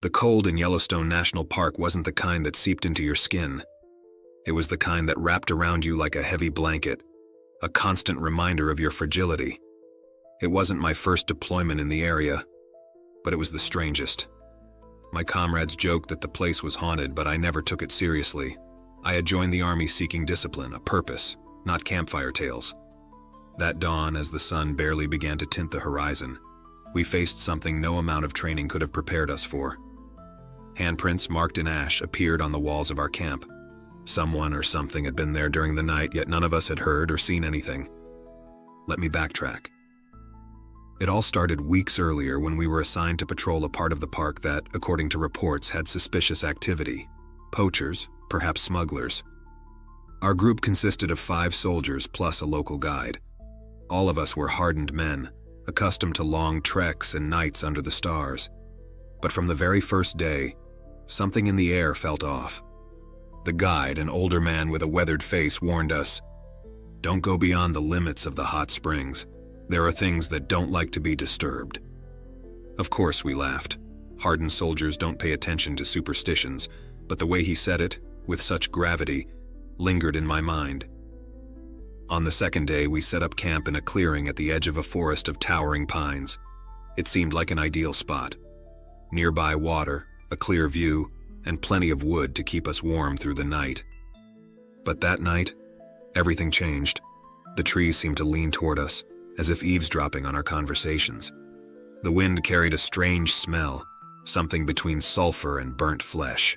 The cold in Yellowstone National Park wasn't the kind that seeped into your skin. It was the kind that wrapped around you like a heavy blanket, a constant reminder of your fragility. It wasn't my first deployment in the area, but it was the strangest. My comrades joked that the place was haunted, but I never took it seriously. I had joined the army seeking discipline, a purpose, not campfire tales. That dawn, as the sun barely began to tint the horizon, we faced something no amount of training could have prepared us for. Handprints marked in ash appeared on the walls of our camp. Someone or something had been there during the night, yet none of us had heard or seen anything. Let me backtrack. It all started weeks earlier when we were assigned to patrol a part of the park that, according to reports, had suspicious activity. Poachers, perhaps smugglers. Our group consisted of 5 soldiers plus a local guide. All of us were hardened men, accustomed to long treks and nights under the stars. But from the very first day, something in the air felt off. The guide, an older man with a weathered face, warned us, "Don't go beyond the limits of the hot springs. There are things that don't like to be disturbed." Of course, we laughed. Hardened soldiers don't pay attention to superstitions, but the way he said it, with such gravity, lingered in my mind. On the second day, we set up camp in a clearing at the edge of a forest of towering pines. It seemed like an ideal spot. Nearby water, a clear view, and plenty of wood to keep us warm through the night. But that night, everything changed. The trees seemed to lean toward us, as if eavesdropping on our conversations. The wind carried a strange smell, something between sulfur and burnt flesh.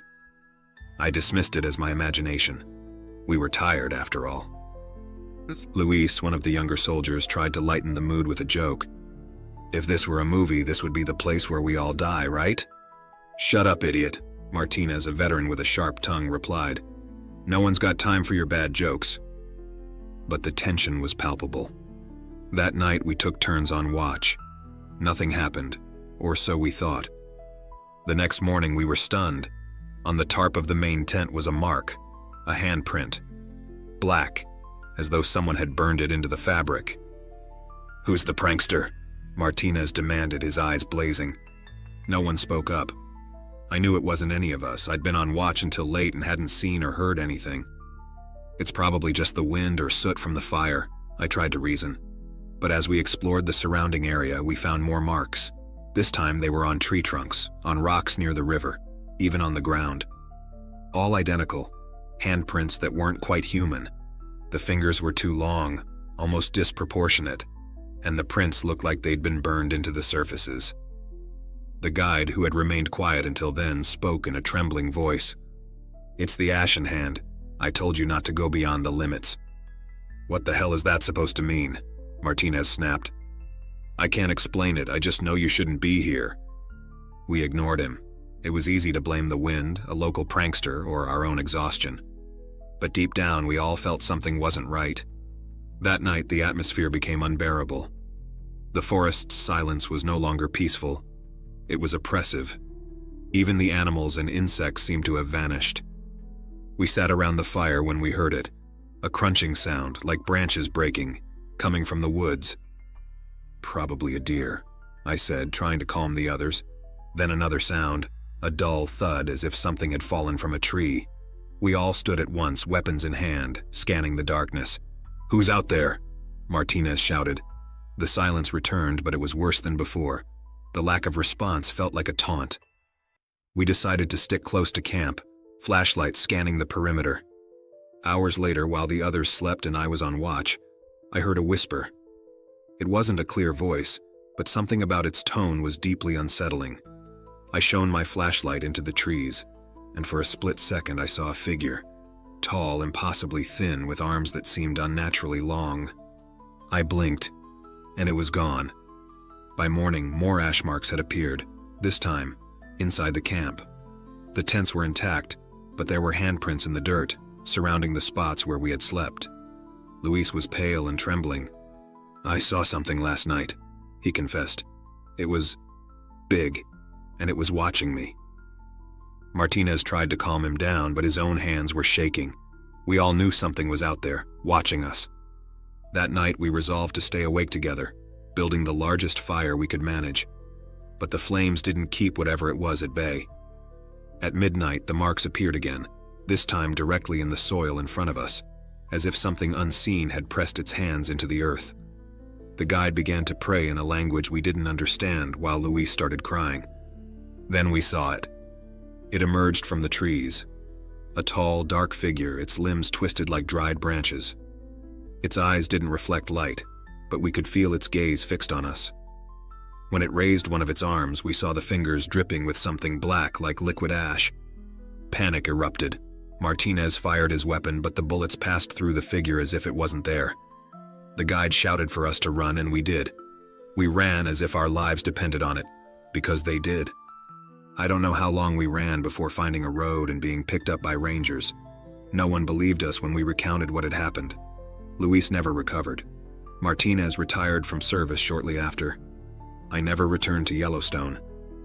I dismissed it as my imagination. We were tired, after all. Luis, one of the younger soldiers, tried to lighten the mood with a joke. "If this were a movie, this would be the place where we all die, right?" "Shut up, idiot," Martinez, a veteran with a sharp tongue, replied. "No one's got time for your bad jokes." But the tension was palpable. That night we took turns on watch. Nothing happened, or so we thought. The next morning we were stunned. On the tarp of the main tent was a mark, a handprint. Black, as though someone had burned it into the fabric. "Who's the prankster?" Martinez demanded, his eyes blazing. No one spoke up. I knew it wasn't any of us. I'd been on watch until late and hadn't seen or heard anything. "It's probably just the wind or soot from the fire," I tried to reason. But as we explored the surrounding area, we found more marks. This time they were on tree trunks, on rocks near the river, even on the ground. All identical, handprints that weren't quite human. The fingers were too long, almost disproportionate, and the prints looked like they'd been burned into the surfaces. The guide, who had remained quiet until then, spoke in a trembling voice. "It's the Ashen Hand. I told you not to go beyond the limits." "What the hell is that supposed to mean?" Martinez snapped. "I can't explain it, I just know you shouldn't be here." We ignored him. It was easy to blame the wind, a local prankster, or our own exhaustion. But deep down, we all felt something wasn't right. That night, the atmosphere became unbearable. The forest's silence was no longer peaceful. It was oppressive. Even the animals and insects seemed to have vanished. We sat around the fire when we heard it, a crunching sound, like branches breaking, coming from the woods. "Probably a deer," I said, trying to calm the others. Then another sound, a dull thud as if something had fallen from a tree. We all stood at once, weapons in hand, scanning the darkness. "Who's out there?" Martinez shouted. The silence returned, but it was worse than before. The lack of response felt like a taunt. We decided to stick close to camp, flashlights scanning the perimeter. Hours later, while the others slept and I was on watch, I heard a whisper. It wasn't a clear voice, but something about its tone was deeply unsettling. I shone my flashlight into the trees, and for a split second I saw a figure, tall, impossibly thin, with arms that seemed unnaturally long. I blinked, and it was gone. By morning, more ash marks had appeared, this time inside the camp. The tents were intact, but there were handprints in the dirt, surrounding the spots where we had slept. Luis was pale and trembling. "I saw something last night," he confessed. "It was big, and it was watching me." Martinez tried to calm him down, but his own hands were shaking. We all knew something was out there, watching us. That night we resolved to stay awake together, building the largest fire we could manage. But the flames didn't keep whatever it was at bay. At midnight, the marks appeared again, this time directly in the soil in front of us, as if something unseen had pressed its hands into the earth. The guide began to pray in a language we didn't understand while Luis started crying. Then we saw it. It emerged from the trees. A tall, dark figure, its limbs twisted like dried branches. Its eyes didn't reflect light, but we could feel its gaze fixed on us. When it raised one of its arms, we saw the fingers dripping with something black like liquid ash. Panic erupted. Martinez fired his weapon, but the bullets passed through the figure as if it wasn't there. The guide shouted for us to run, and we did. We ran as if our lives depended on it, because they did. I don't know how long we ran before finding a road and being picked up by rangers. No one believed us when we recounted what had happened. Luis never recovered. Martinez retired from service shortly after. I never returned to Yellowstone,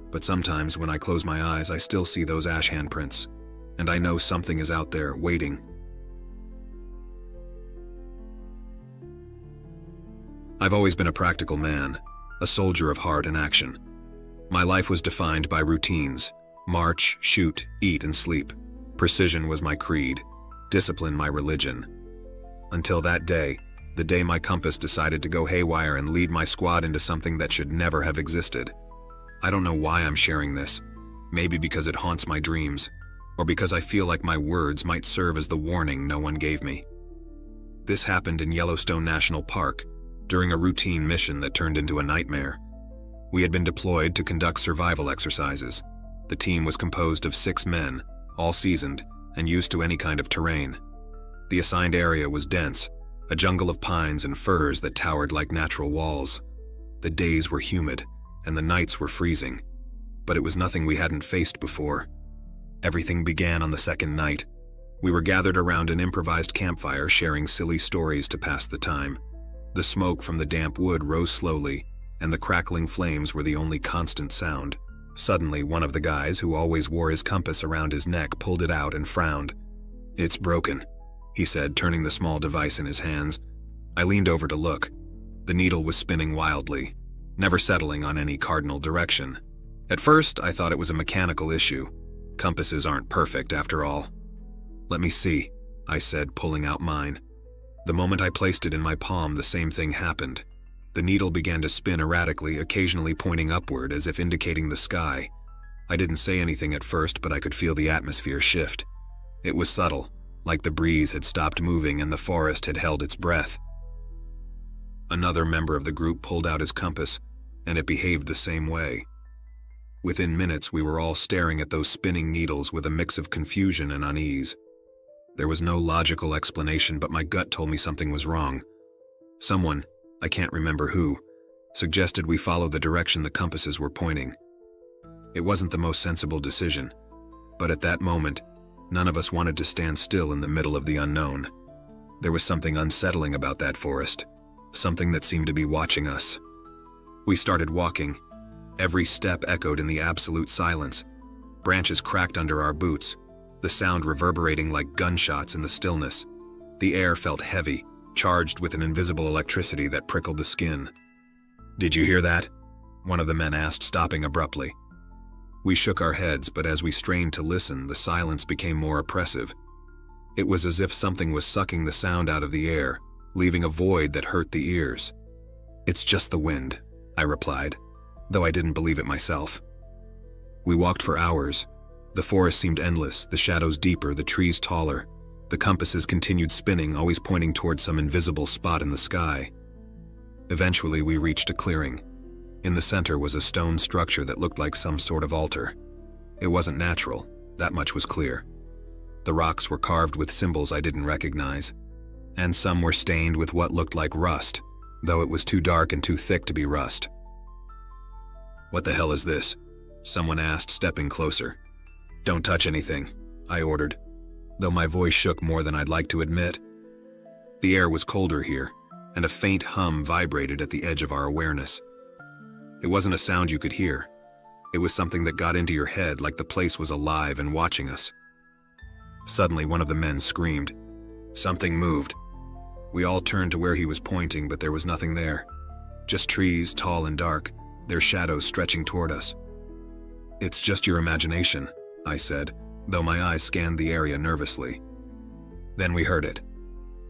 but sometimes when I close my eyes, I still see those ash handprints, and I know something is out there waiting. I've always been a practical man, a soldier of heart and action. My life was defined by routines: march, shoot, eat, and sleep. Precision was my creed, discipline my religion. Until that day, the day my compass decided to go haywire and lead my squad into something that should never have existed. I don't know why I'm sharing this. Maybe because it haunts my dreams, or because I feel like my words might serve as the warning no one gave me. This happened in Yellowstone National Park, during a routine mission that turned into a nightmare. We had been deployed to conduct survival exercises. The team was composed of 6 men, all seasoned and used to any kind of terrain. The assigned area was dense, a jungle of pines and firs that towered like natural walls. The days were humid, and the nights were freezing, but it was nothing we hadn't faced before. Everything began on the second night. We were gathered around an improvised campfire, sharing silly stories to pass the time. The smoke from the damp wood rose slowly, and the crackling flames were the only constant sound. Suddenly, one of the guys, who always wore his compass around his neck, pulled it out and frowned. "It's broken," he said, turning the small device in his hands. I leaned over to look. The needle was spinning wildly, never settling on any cardinal direction. At first, I thought it was a mechanical issue. Compasses aren't perfect, after all. "Let me see," I said, pulling out mine. The moment I placed it in my palm, the same thing happened. The needle began to spin erratically, occasionally pointing upward as if indicating the sky. I didn't say anything at first, but I could feel the atmosphere shift. It was subtle, like the breeze had stopped moving and the forest had held its breath. Another member of the group pulled out his compass, and it behaved the same way. Within minutes, we were all staring at those spinning needles with a mix of confusion and unease. There was no logical explanation, but my gut told me something was wrong. Someone, I can't remember who, suggested we follow the direction the compasses were pointing. It wasn't the most sensible decision, but at that moment, none of us wanted to stand still in the middle of the unknown. There was something unsettling about that forest, something that seemed to be watching us. We started walking. Every step echoed in the absolute silence. Branches cracked under our boots, the sound reverberating like gunshots in the stillness. The air felt heavy, charged with an invisible electricity that prickled the skin. "Did you hear that?" one of the men asked, stopping abruptly. We shook our heads, but as we strained to listen, the silence became more oppressive. It was as if something was sucking the sound out of the air, leaving a void that hurt the ears. "It's just the wind," I replied, though I didn't believe it myself. We walked for hours. The forest seemed endless, the shadows deeper, the trees taller. The compasses continued spinning, always pointing toward some invisible spot in the sky. Eventually, we reached a clearing. In the center was a stone structure that looked like some sort of altar. It wasn't natural, that much was clear. The rocks were carved with symbols I didn't recognize, and some were stained with what looked like rust, though it was too dark and too thick to be rust. "What the hell is this?" someone asked, stepping closer. "Don't touch anything," I ordered, though my voice shook more than I'd like to admit. The air was colder here, and a faint hum vibrated at the edge of our awareness. It wasn't a sound you could hear. It was something that got into your head, like the place was alive and watching us. Suddenly, one of the men screamed. Something moved. We all turned to where he was pointing, but there was nothing there. Just trees, tall and dark, their shadows stretching toward us. "It's just your imagination," I said, though my eyes scanned the area nervously. Then we heard it.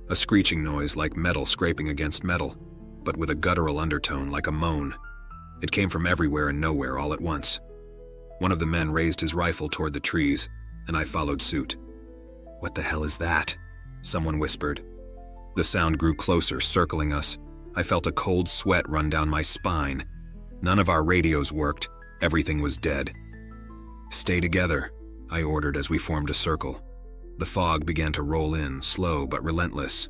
A screeching noise like metal scraping against metal, but with a guttural undertone like a moan. It came from everywhere and nowhere all at once. One of the men raised his rifle toward the trees, and I followed suit. "What the hell is that?" someone whispered. The sound grew closer, circling us. I felt a cold sweat run down my spine. None of our radios worked. Everything was dead. "Stay together," I ordered as we formed a circle. The fog began to roll in, slow but relentless.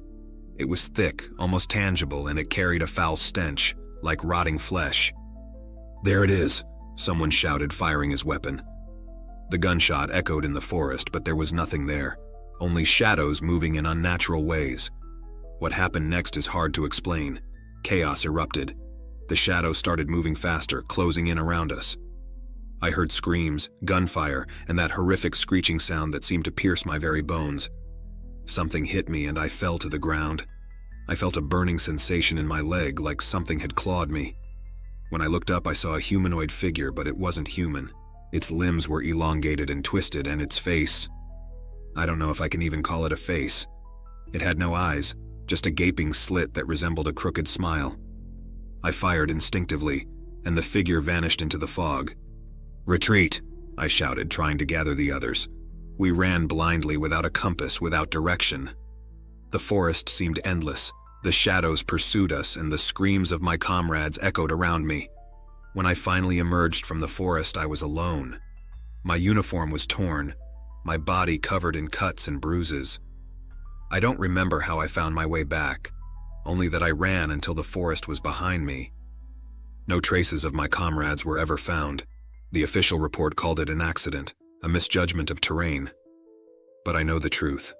It was thick, almost tangible, and it carried a foul stench, like rotting flesh. "There it is," someone shouted, firing his weapon. The gunshot echoed in the forest, but there was nothing there, only shadows moving in unnatural ways. What happened next is hard to explain. Chaos erupted. The shadows started moving faster, closing in around us. I heard screams, gunfire, and that horrific screeching sound that seemed to pierce my very bones. Something hit me and I fell to the ground. I felt a burning sensation in my leg, like something had clawed me. When I looked up, I saw a humanoid figure, but it wasn't human. Its limbs were elongated and twisted, and its face— I don't know if I can even call it a face. It had no eyes, just a gaping slit that resembled a crooked smile. I fired instinctively, and the figure vanished into the fog. "Retreat!" I shouted, trying to gather the others. We ran blindly, without a compass, without direction. The forest seemed endless. The shadows pursued us, and the screams of my comrades echoed around me. When I finally emerged from the forest, I was alone. My uniform was torn, my body covered in cuts and bruises. I don't remember how I found my way back, only that I ran until the forest was behind me. No traces of my comrades were ever found. The official report called it an accident, a misjudgment of terrain. But I know the truth.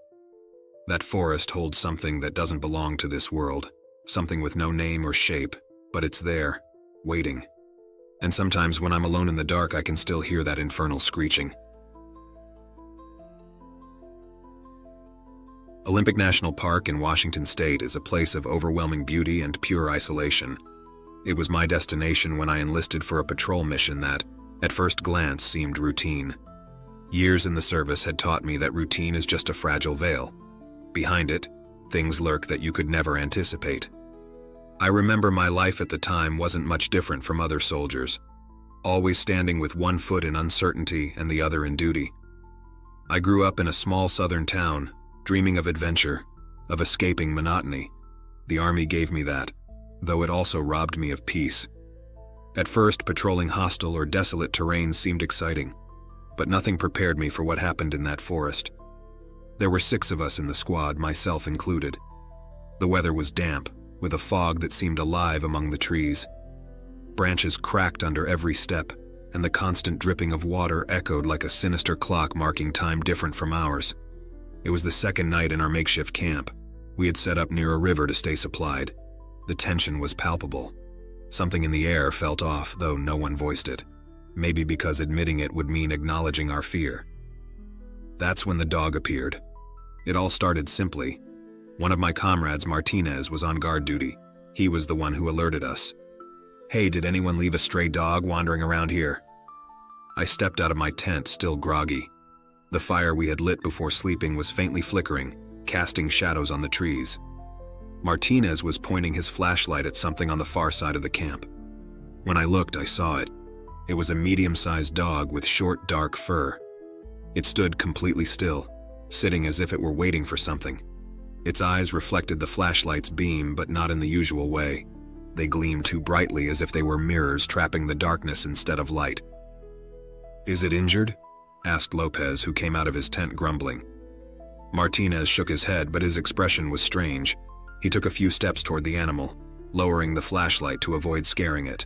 That forest holds something that doesn't belong to this world, something with no name or shape, but it's there, waiting. And sometimes when I'm alone in the dark, I can still hear that infernal screeching. Olympic National Park in Washington State is a place of overwhelming beauty and pure isolation. It was my destination when I enlisted for a patrol mission that, at first glance, seemed routine. Years in the service had taught me that routine is just a fragile veil. Behind it, things lurk that you could never anticipate. I remember my life at the time wasn't much different from other soldiers, always standing with one foot in uncertainty and the other in duty. I grew up in a small southern town, dreaming of adventure, of escaping monotony. The Army gave me that, though it also robbed me of peace. At first, patrolling hostile or desolate terrain seemed exciting, but nothing prepared me for what happened in that forest. There were 6 of us in the squad, myself included. The weather was damp, with a fog that seemed alive among the trees. Branches cracked under every step, and the constant dripping of water echoed like a sinister clock marking time different from ours. It was the second night in our makeshift camp. We had set up near a river to stay supplied. The tension was palpable. Something in the air felt off, though no one voiced it. Maybe because admitting it would mean acknowledging our fear. That's when the dog appeared. It all started simply. One of my comrades, Martinez, was on guard duty. He was the one who alerted us. "Hey, did anyone leave a stray dog wandering around here?" I stepped out of my tent, still groggy. The fire we had lit before sleeping was faintly flickering, casting shadows on the trees. Martinez was pointing his flashlight at something on the far side of the camp. When I looked, I saw it. It was a medium-sized dog with short, dark fur. It stood completely still, sitting as if it were waiting for something. Its eyes reflected the flashlight's beam, but not in the usual way. They gleamed too brightly, as if they were mirrors trapping the darkness instead of light. "Is it injured?" asked Lopez, who came out of his tent grumbling. Martinez shook his head, but his expression was strange. He took a few steps toward the animal, lowering the flashlight to avoid scaring it.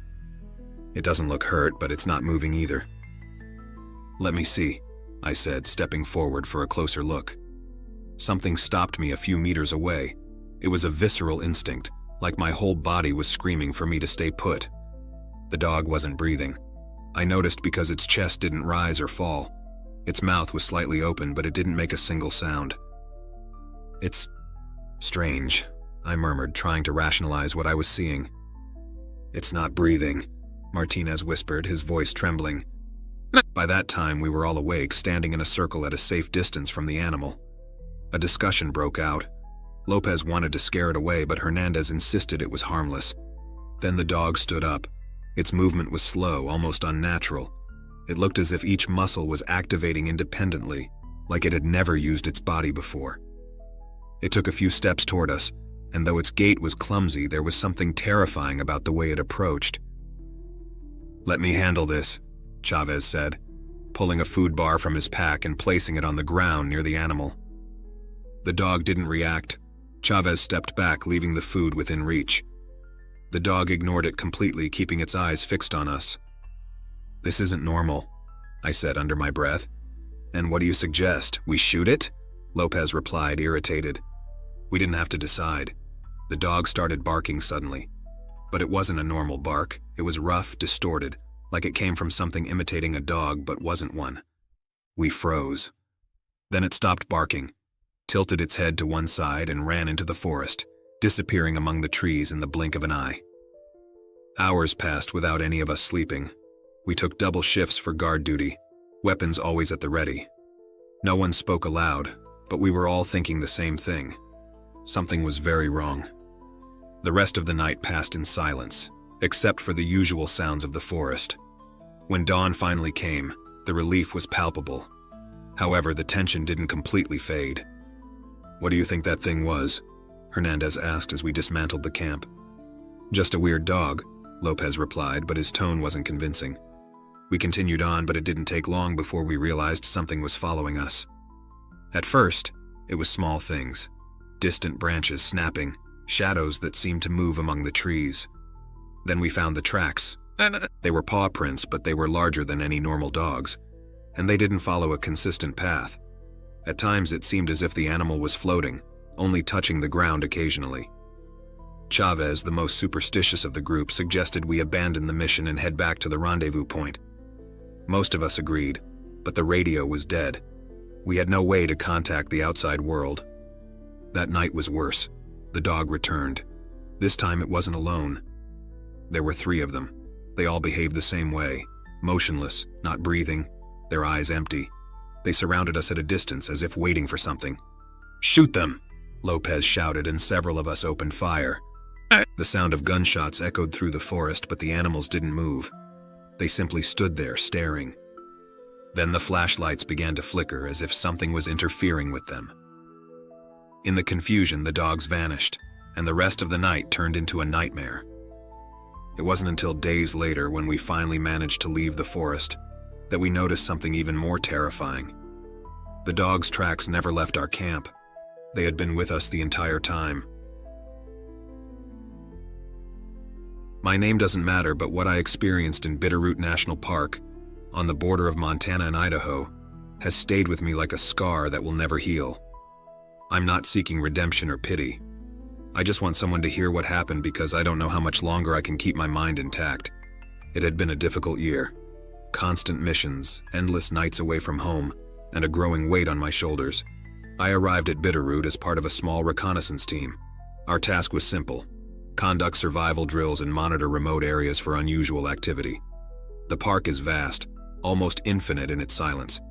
"It doesn't look hurt, but it's not moving either." "Let me see," I said, stepping forward for a closer look. Something stopped me a few meters away. It was a visceral instinct, like my whole body was screaming for me to stay put. The dog wasn't breathing. I noticed because its chest didn't rise or fall. Its mouth was slightly open, but it didn't make a single sound. "It's strange," I murmured, trying to rationalize what I was seeing. "It's not breathing," Martinez whispered, his voice trembling. By that time, we were all awake, standing in a circle at a safe distance from the animal. A discussion broke out. Lopez wanted to scare it away, but Hernandez insisted it was harmless. Then the dog stood up. Its movement was slow, almost unnatural. It looked as if each muscle was activating independently, like it had never used its body before. It took a few steps toward us, and though its gait was clumsy, there was something terrifying about the way it approached. "Let me handle this," Chavez said, pulling a food bar from his pack and placing it on the ground near the animal. The dog didn't react. Chavez stepped back, leaving the food within reach. The dog ignored it completely, keeping its eyes fixed on us. "This isn't normal," I said under my breath. "And what do you suggest? We shoot it?" Lopez replied, irritated. We didn't have to decide. The dog started barking suddenly. But it wasn't a normal bark. It was rough, distorted, like it came from something imitating a dog but wasn't one. We froze. Then it stopped barking, tilted its head to one side, and ran into the forest, disappearing among the trees in the blink of an eye. Hours passed without any of us sleeping. We took double shifts for guard duty, weapons always at the ready. No one spoke aloud, but we were all thinking the same thing. Something was very wrong. The rest of the night passed in silence, except for the usual sounds of the forest. When dawn finally came, the relief was palpable. However, the tension didn't completely fade. "What do you think that thing was?" Hernandez asked as we dismantled the camp. "Just a weird dog," Lopez replied, but his tone wasn't convincing. We continued on, but it didn't take long before we realized something was following us. At first, it was small things. Distant branches snapping, shadows that seemed to move among the trees. Then we found the tracks. They were paw prints, but they were larger than any normal dog's, and they didn't follow a consistent path. At times it seemed as if the animal was floating, only touching the ground occasionally. Chavez, the most superstitious of the group, suggested we abandon the mission and head back to the rendezvous point. Most of us agreed, but the radio was dead. We had no way to contact the outside world. That night was worse. The dog returned. This time it wasn't alone. There were 3 of them. They all behaved the same way, motionless, not breathing, their eyes empty. They surrounded us at a distance as if waiting for something. "Shoot them!" Lopez shouted, and several of us opened fire. The sound of gunshots echoed through the forest, but the animals didn't move. They simply stood there, staring. Then the flashlights began to flicker as if something was interfering with them. In the confusion, the dogs vanished, and the rest of the night turned into a nightmare. It wasn't until days later, when we finally managed to leave the forest, that we noticed something even more terrifying. The dogs' tracks never left our camp. They had been with us the entire time. My name doesn't matter, but what I experienced in Bitterroot National Park, on the border of Montana and Idaho, has stayed with me like a scar that will never heal. I'm not seeking redemption or pity. I just want someone to hear what happened, because I don't know how much longer I can keep my mind intact. It had been a difficult year. Constant missions, endless nights away from home, and a growing weight on my shoulders. I arrived at Bitterroot as part of a small reconnaissance team. Our task was simple: conduct survival drills and monitor remote areas for unusual activity. The park is vast, almost infinite in its silence.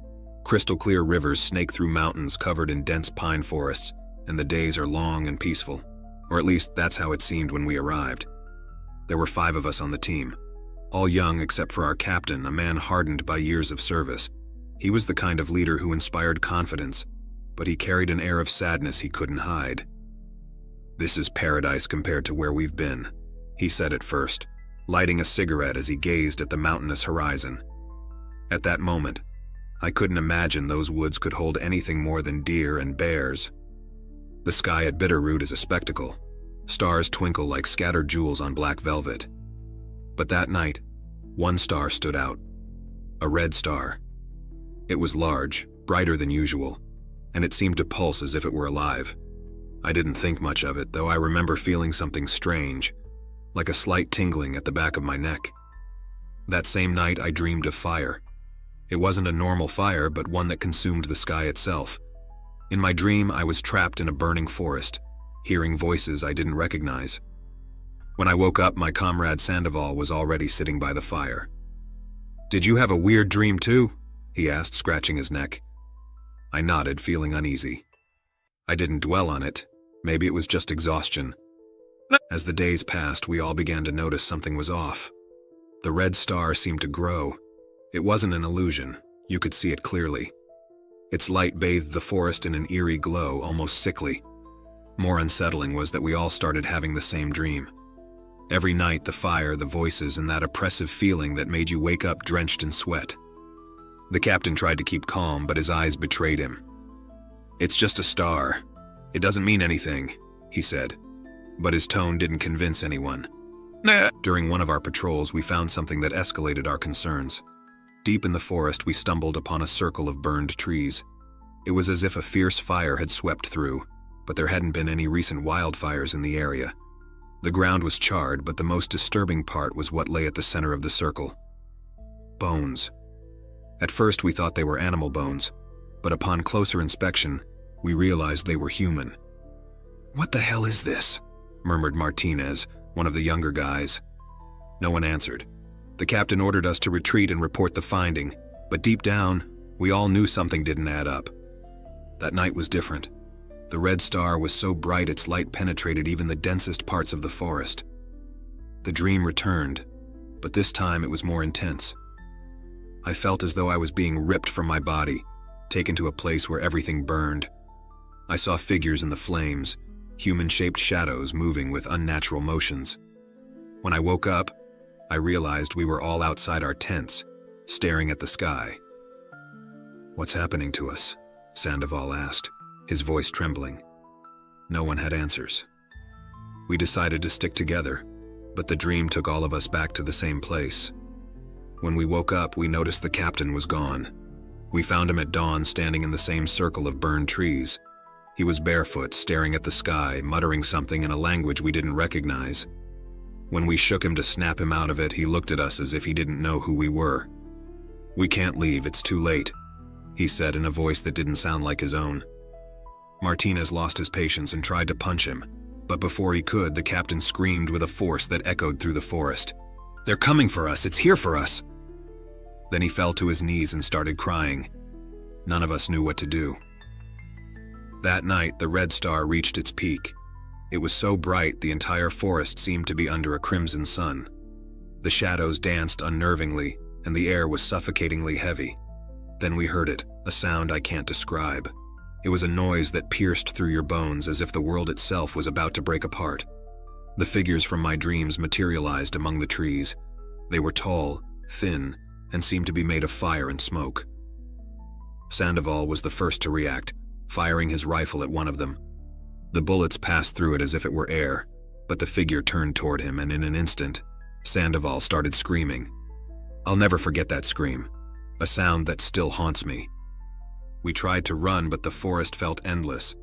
Crystal clear rivers snake through mountains covered in dense pine forests, and the days are long and peaceful. Or at least that's how it seemed when we arrived. There were 5 of us on the team, all young except for our captain, a man hardened by years of service. He was the kind of leader who inspired confidence, but he carried an air of sadness he couldn't hide. "This is paradise compared to where we've been," he said at first, lighting a cigarette as he gazed at the mountainous horizon. At that moment, I couldn't imagine those woods could hold anything more than deer and bears. The sky at Bitterroot is a spectacle. Stars twinkle like scattered jewels on black velvet. But that night, one star stood out. A red star. It was large, brighter than usual, and it seemed to pulse as if it were alive. I didn't think much of it, though I remember feeling something strange, like a slight tingling at the back of my neck. That same night, I dreamed of fire. It wasn't a normal fire, but one that consumed the sky itself. In my dream, I was trapped in a burning forest, hearing voices I didn't recognize. When I woke up, my comrade Sandoval was already sitting by the fire. "Did you have a weird dream too?" he asked, scratching his neck. I nodded, feeling uneasy. I didn't dwell on it. Maybe it was just exhaustion. As the days passed, we all began to notice something was off. The red star seemed to grow. It wasn't an illusion. You could see it clearly. Its light bathed the forest in an eerie glow, almost sickly. More unsettling was that we all started having the same dream. Every night, the fire, the voices, and that oppressive feeling that made you wake up drenched in sweat. The captain tried to keep calm, but his eyes betrayed him. "It's just a star. It doesn't mean anything," he said. But his tone didn't convince anyone. During one of our patrols, we found something that escalated our concerns. Deep in the forest, we stumbled upon a circle of burned trees. It was as if a fierce fire had swept through, but there hadn't been any recent wildfires in the area. The ground was charred, but the most disturbing part was what lay at the center of the circle. Bones. At first, we thought they were animal bones, but upon closer inspection, we realized they were human. "What the hell is this?" murmured Martinez, one of the younger guys. No one answered. The captain ordered us to retreat and report the finding, but deep down, we all knew something didn't add up. That night was different. The red star was so bright its light penetrated even the densest parts of the forest. The dream returned, but this time it was more intense. I felt as though I was being ripped from my body, taken to a place where everything burned. I saw figures in the flames, human-shaped shadows moving with unnatural motions. When I woke up, I realized we were all outside our tents, staring at the sky. "What's happening to us?" Sandoval asked, his voice trembling. No one had answers. We decided to stick together, but the dream took all of us back to the same place. When we woke up, we noticed the captain was gone. We found him at dawn standing in the same circle of burned trees. He was barefoot, staring at the sky, muttering something in a language we didn't recognize. When we shook him to snap him out of it, he looked at us as if he didn't know who we were. "We can't leave, it's too late," he said in a voice that didn't sound like his own. Martinez lost his patience and tried to punch him, but before he could, the captain screamed with a force that echoed through the forest. "They're coming for us, it's here for us!" Then he fell to his knees and started crying. None of us knew what to do. That night, the red star reached its peak. It was so bright the entire forest seemed to be under a crimson sun. The shadows danced unnervingly, and the air was suffocatingly heavy. Then we heard it, a sound I can't describe. It was a noise that pierced through your bones as if the world itself was about to break apart. The figures from my dreams materialized among the trees. They were tall, thin, and seemed to be made of fire and smoke. Sandoval was the first to react, firing his rifle at one of them. The bullets passed through it as if it were air, but the figure turned toward him, and in an instant, Sandoval started screaming. I'll never forget that scream, a sound that still haunts me. We tried to run, but the forest felt endless.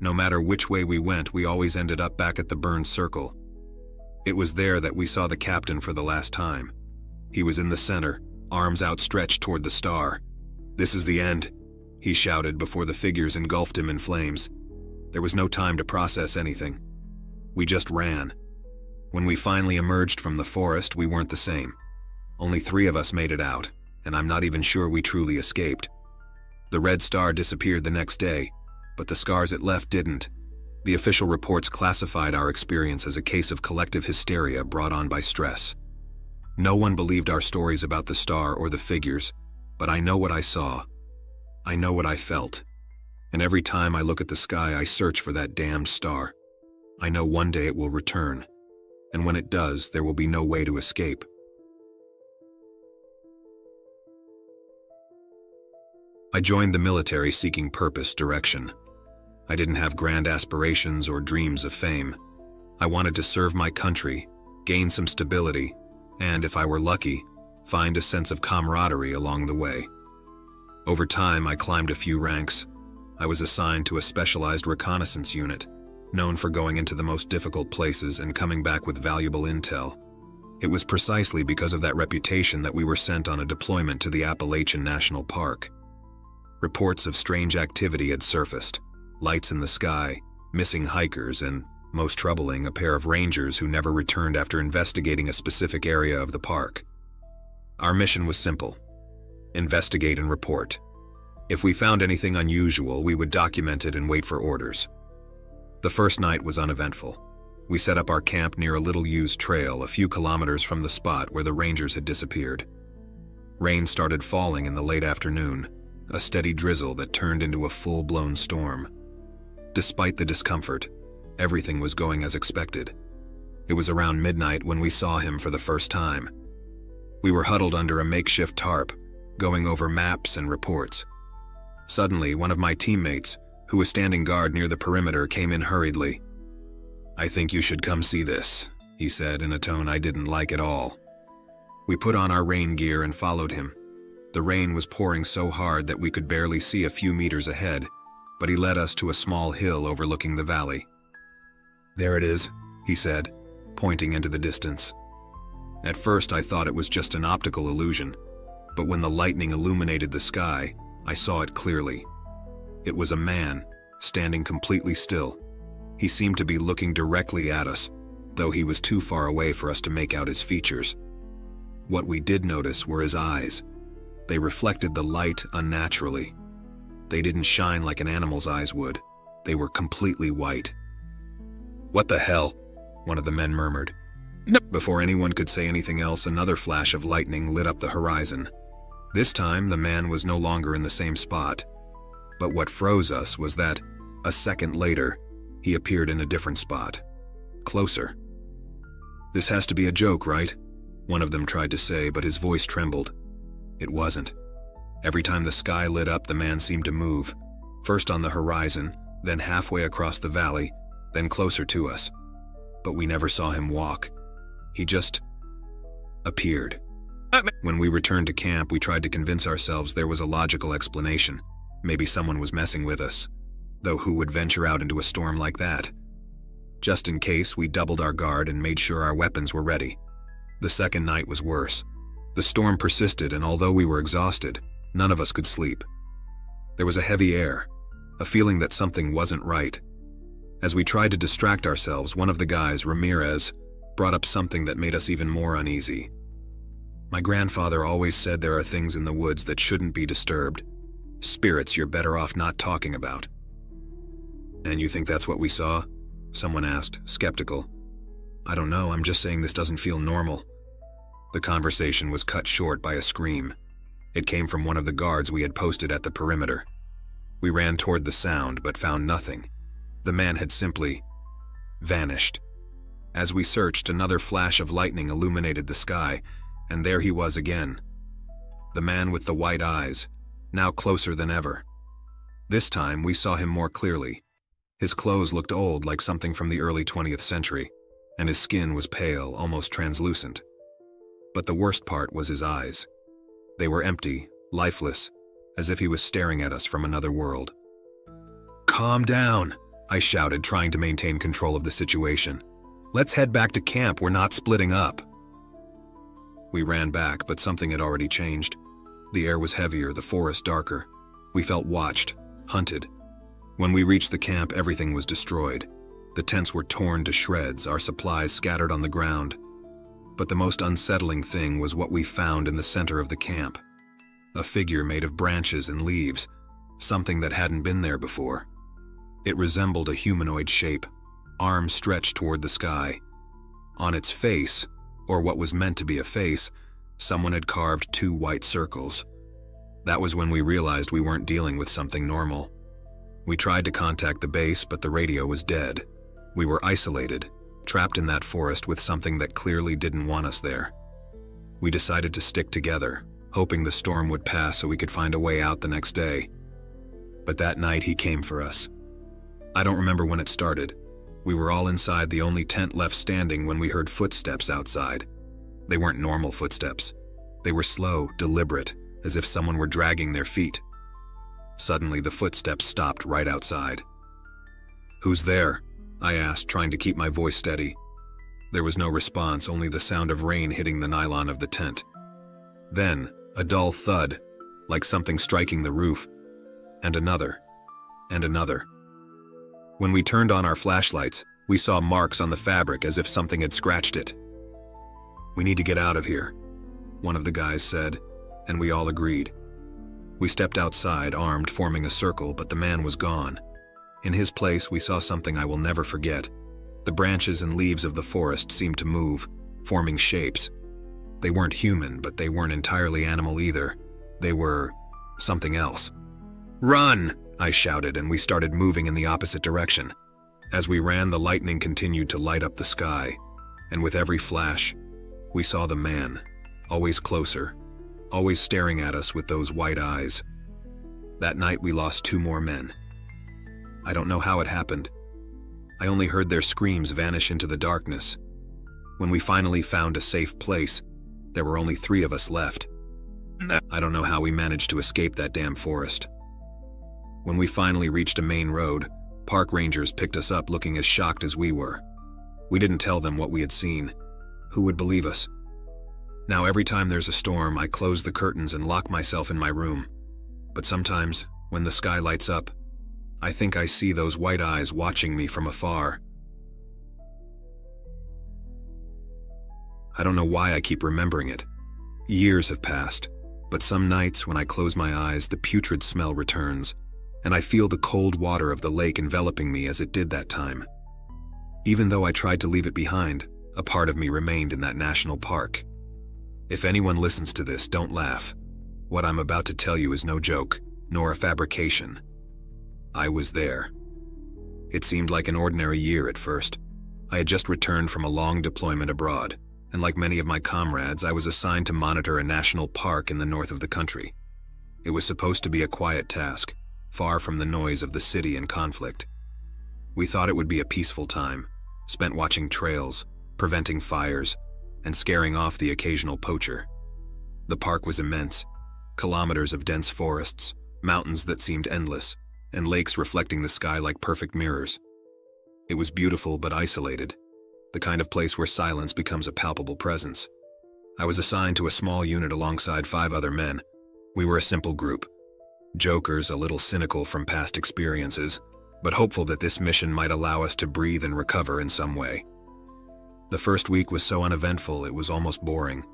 No matter which way we went, we always ended up back at the burned circle. It was there that we saw the captain for the last time. He was in the center, arms outstretched toward the star. "This is the end," he shouted before the figures engulfed him in flames. There was no time to process anything. We just ran. When we finally emerged from the forest, we weren't the same. Only 3 of us made it out, and I'm not even sure we truly escaped. The red star disappeared the next day, but the scars it left didn't. The official reports classified our experience as a case of collective hysteria brought on by stress. No one believed our stories about the star or the figures, but I know what I saw. I know what I felt. And every time I look at the sky, I search for that damned star. I know one day it will return, and when it does, there will be no way to escape. I joined the military seeking purpose, direction. I didn't have grand aspirations or dreams of fame. I wanted to serve my country, gain some stability, and, if I were lucky, find a sense of camaraderie along the way. Over time, I climbed a few ranks. I was assigned to a specialized reconnaissance unit, known for going into the most difficult places and coming back with valuable intel. It was precisely because of that reputation that we were sent on a deployment to the Appalachian National Park. Reports of strange activity had surfaced, lights in the sky, missing hikers, and, most troubling, a pair of rangers who never returned after investigating a specific area of the park. Our mission was simple: investigate and report. If we found anything unusual, we would document it and wait for orders. The first night was uneventful. We set up our camp near a little-used trail a few kilometers from the spot where the rangers had disappeared. Rain started falling in the late afternoon, a steady drizzle that turned into a full-blown storm. Despite the discomfort, everything was going as expected. It was around midnight when we saw him for the first time. We were huddled under a makeshift tarp, going over maps and reports. Suddenly, one of my teammates, who was standing guard near the perimeter, came in hurriedly. "I think you should come see this," he said in a tone I didn't like at all. We put on our rain gear and followed him. The rain was pouring so hard that we could barely see a few meters ahead, but he led us to a small hill overlooking the valley. "There it is," he said, pointing into the distance. At first I thought it was just an optical illusion, but when the lightning illuminated the sky, I saw it clearly. It was a man, standing completely still. He seemed to be looking directly at us, though he was too far away for us to make out his features. What we did notice were his eyes. They reflected the light unnaturally. They didn't shine like an animal's eyes would. They were completely white. "What the hell?" one of the men murmured. No. Before anyone could say anything else, another flash of lightning lit up the horizon. This time, the man was no longer in the same spot. But what froze us was that, a second later, he appeared in a different spot. Closer. "This has to be a joke, right?" one of them tried to say, but his voice trembled. It wasn't. Every time the sky lit up, the man seemed to move, first on the horizon, then halfway across the valley, then closer to us. But we never saw him walk. He just appeared. When we returned to camp, we tried to convince ourselves there was a logical explanation. Maybe someone was messing with us, though who would venture out into a storm like that? Just in case, we doubled our guard and made sure our weapons were ready. The second night was worse. The storm persisted, and although we were exhausted, none of us could sleep. There was a heavy air, a feeling that something wasn't right. As we tried to distract ourselves, one of the guys, Ramirez, brought up something that made us even more uneasy. "My grandfather always said there are things in the woods that shouldn't be disturbed. Spirits you're better off not talking about." "And you think that's what we saw?" someone asked, skeptical. "I don't know, I'm just saying this doesn't feel normal." The conversation was cut short by a scream. It came from one of the guards we had posted at the perimeter. We ran toward the sound, but found nothing. The man had simply vanished. As we searched, another flash of lightning illuminated the sky, and there he was again. The man with the white eyes, now closer than ever. This time, we saw him more clearly. His clothes looked old, like something from the early 20th century, and his skin was pale, almost translucent. But the worst part was his eyes. They were empty, lifeless, as if he was staring at us from another world. "Calm down," I shouted, trying to maintain control of the situation. "Let's head back to camp, we're not splitting up." We ran back, but something had already changed. The air was heavier, the forest darker. We felt watched, hunted. When we reached the camp, everything was destroyed. The tents were torn to shreds, our supplies scattered on the ground. But the most unsettling thing was what we found in the center of the camp. A figure made of branches and leaves, something that hadn't been there before. It resembled a humanoid shape, arms stretched toward the sky. On its face, or what was meant to be a face, someone had carved 2 white circles. That was when we realized we weren't dealing with something normal. We tried to contact the base, but the radio was dead. We were isolated, trapped in that forest with something that clearly didn't want us there. We decided to stick together, hoping the storm would pass so we could find a way out the next day. But that night he came for us. I don't remember when it started. We were all inside the only tent left standing when we heard footsteps outside. They weren't normal footsteps. They were slow, deliberate, as if someone were dragging their feet. Suddenly, the footsteps stopped right outside. "Who's there?" I asked, trying to keep my voice steady. There was no response, only the sound of rain hitting the nylon of the tent. Then, a dull thud, like something striking the roof, and another, and another. When we turned on our flashlights, we saw marks on the fabric as if something had scratched it. "We need to get out of here," one of the guys said, and we all agreed. We stepped outside, armed, forming a circle, but the man was gone. In his place, we saw something I will never forget. The branches and leaves of the forest seemed to move, forming shapes. They weren't human, but they weren't entirely animal either. They were something else. "Run!" I shouted, and we started moving in the opposite direction. As we ran, the lightning continued to light up the sky, and with every flash, we saw the man, always closer, always staring at us with those white eyes. That night, we lost 2 more men. I don't know how it happened. I only heard their screams vanish into the darkness. When we finally found a safe place, there were only 3 of us left. I don't know how we managed to escape that damn forest. When we finally reached a main road, park rangers picked us up looking as shocked as we were. We didn't tell them what we had seen. Who would believe us? Now every time there's a storm, I close the curtains and lock myself in my room. But sometimes, when the sky lights up, I think I see those white eyes watching me from afar. I don't know why I keep remembering it. Years have passed, but some nights when I close my eyes, the putrid smell returns, and I feel the cold water of the lake enveloping me as it did that time. Even though I tried to leave it behind, a part of me remained in that national park. If anyone listens to this, don't laugh. What I'm about to tell you is no joke, nor a fabrication. I was there. It seemed like an ordinary year at first. I had just returned from a long deployment abroad, and like many of my comrades, I was assigned to monitor a national park in the north of the country. It was supposed to be a quiet task, far from the noise of the city and conflict. We thought it would be a peaceful time, spent watching trails, preventing fires, and scaring off the occasional poacher. The park was immense, kilometers of dense forests, mountains that seemed endless, and lakes reflecting the sky like perfect mirrors. It was beautiful but isolated, the kind of place where silence becomes a palpable presence. I was assigned to a small unit alongside 5 other men. We were a simple group. Jokers, a little cynical from past experiences, but hopeful that this mission might allow us to breathe and recover in some way. The first week was so uneventful it was almost boring.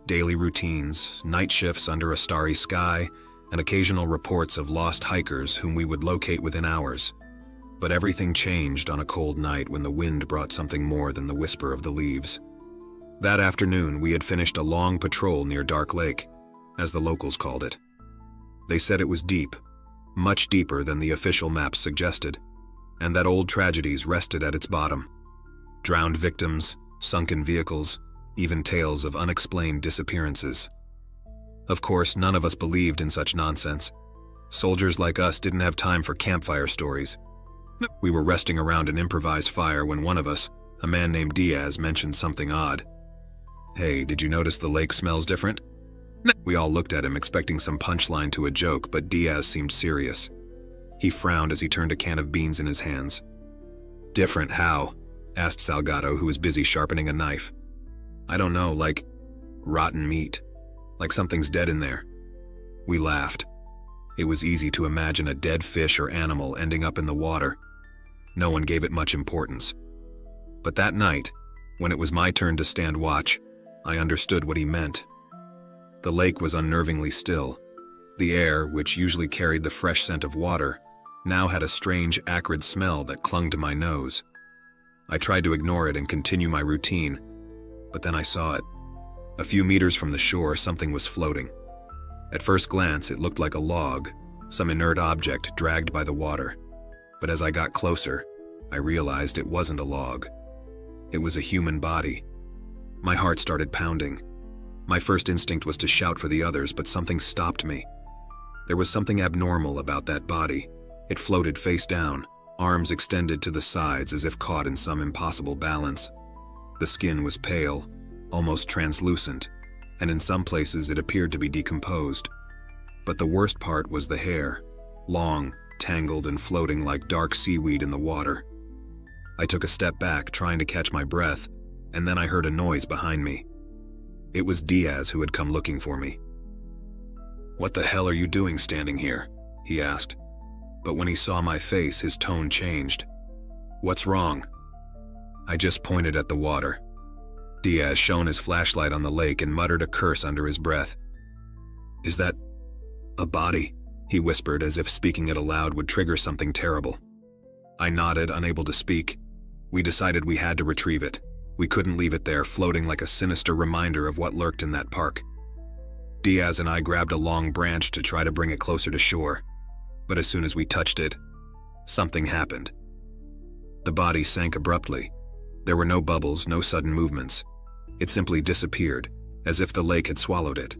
Daily routines, night shifts under a starry sky, and occasional reports of lost hikers whom we would locate within hours. But everything changed on a cold night when the wind brought something more than the whisper of the leaves. That afternoon, we had finished a long patrol near Dark Lake, as the locals called it. They said it was deep, much deeper than the official maps suggested, and that old tragedies rested at its bottom. Drowned victims, sunken vehicles, even tales of unexplained disappearances. Of course, none of us believed in such nonsense. Soldiers like us didn't have time for campfire stories. We were resting around an improvised fire when one of us, a man named Diaz, mentioned something odd. "Hey, did you notice the lake smells different?" We all looked at him expecting some punchline to a joke, but Diaz seemed serious. He frowned as he turned a can of beans in his hands. "Different how?" asked Salgado, who was busy sharpening a knife. "I don't know, like rotten meat. Like something's dead in there." We laughed. It was easy to imagine a dead fish or animal ending up in the water. No one gave it much importance. But that night, when it was my turn to stand watch, I understood what he meant. The lake was unnervingly still. The air, which usually carried the fresh scent of water, now had a strange, acrid smell that clung to my nose. I tried to ignore it and continue my routine, but then I saw it. A few meters from the shore, something was floating. At first glance, it looked like a log, some inert object dragged by the water. But as I got closer, I realized it wasn't a log. It was a human body. My heart started pounding. My first instinct was to shout for the others, but something stopped me. There was something abnormal about that body. It floated face down, arms extended to the sides as if caught in some impossible balance. The skin was pale, almost translucent, and in some places it appeared to be decomposed. But the worst part was the hair, long, tangled, and floating like dark seaweed in the water. I took a step back, trying to catch my breath, and then I heard a noise behind me. It was Diaz who had come looking for me. "What the hell are you doing standing here?" he asked. But when he saw my face, his tone changed. "What's wrong?" I just pointed at the water. Diaz shone his flashlight on the lake and muttered a curse under his breath. "Is that a body?" he whispered, as if speaking it aloud would trigger something terrible. I nodded, unable to speak. We decided we had to retrieve it. We couldn't leave it there, floating like a sinister reminder of what lurked in that park. Diaz and I grabbed a long branch to try to bring it closer to shore, but as soon as we touched it, something happened. The body sank abruptly. There were no bubbles, no sudden movements. It simply disappeared, as if the lake had swallowed it.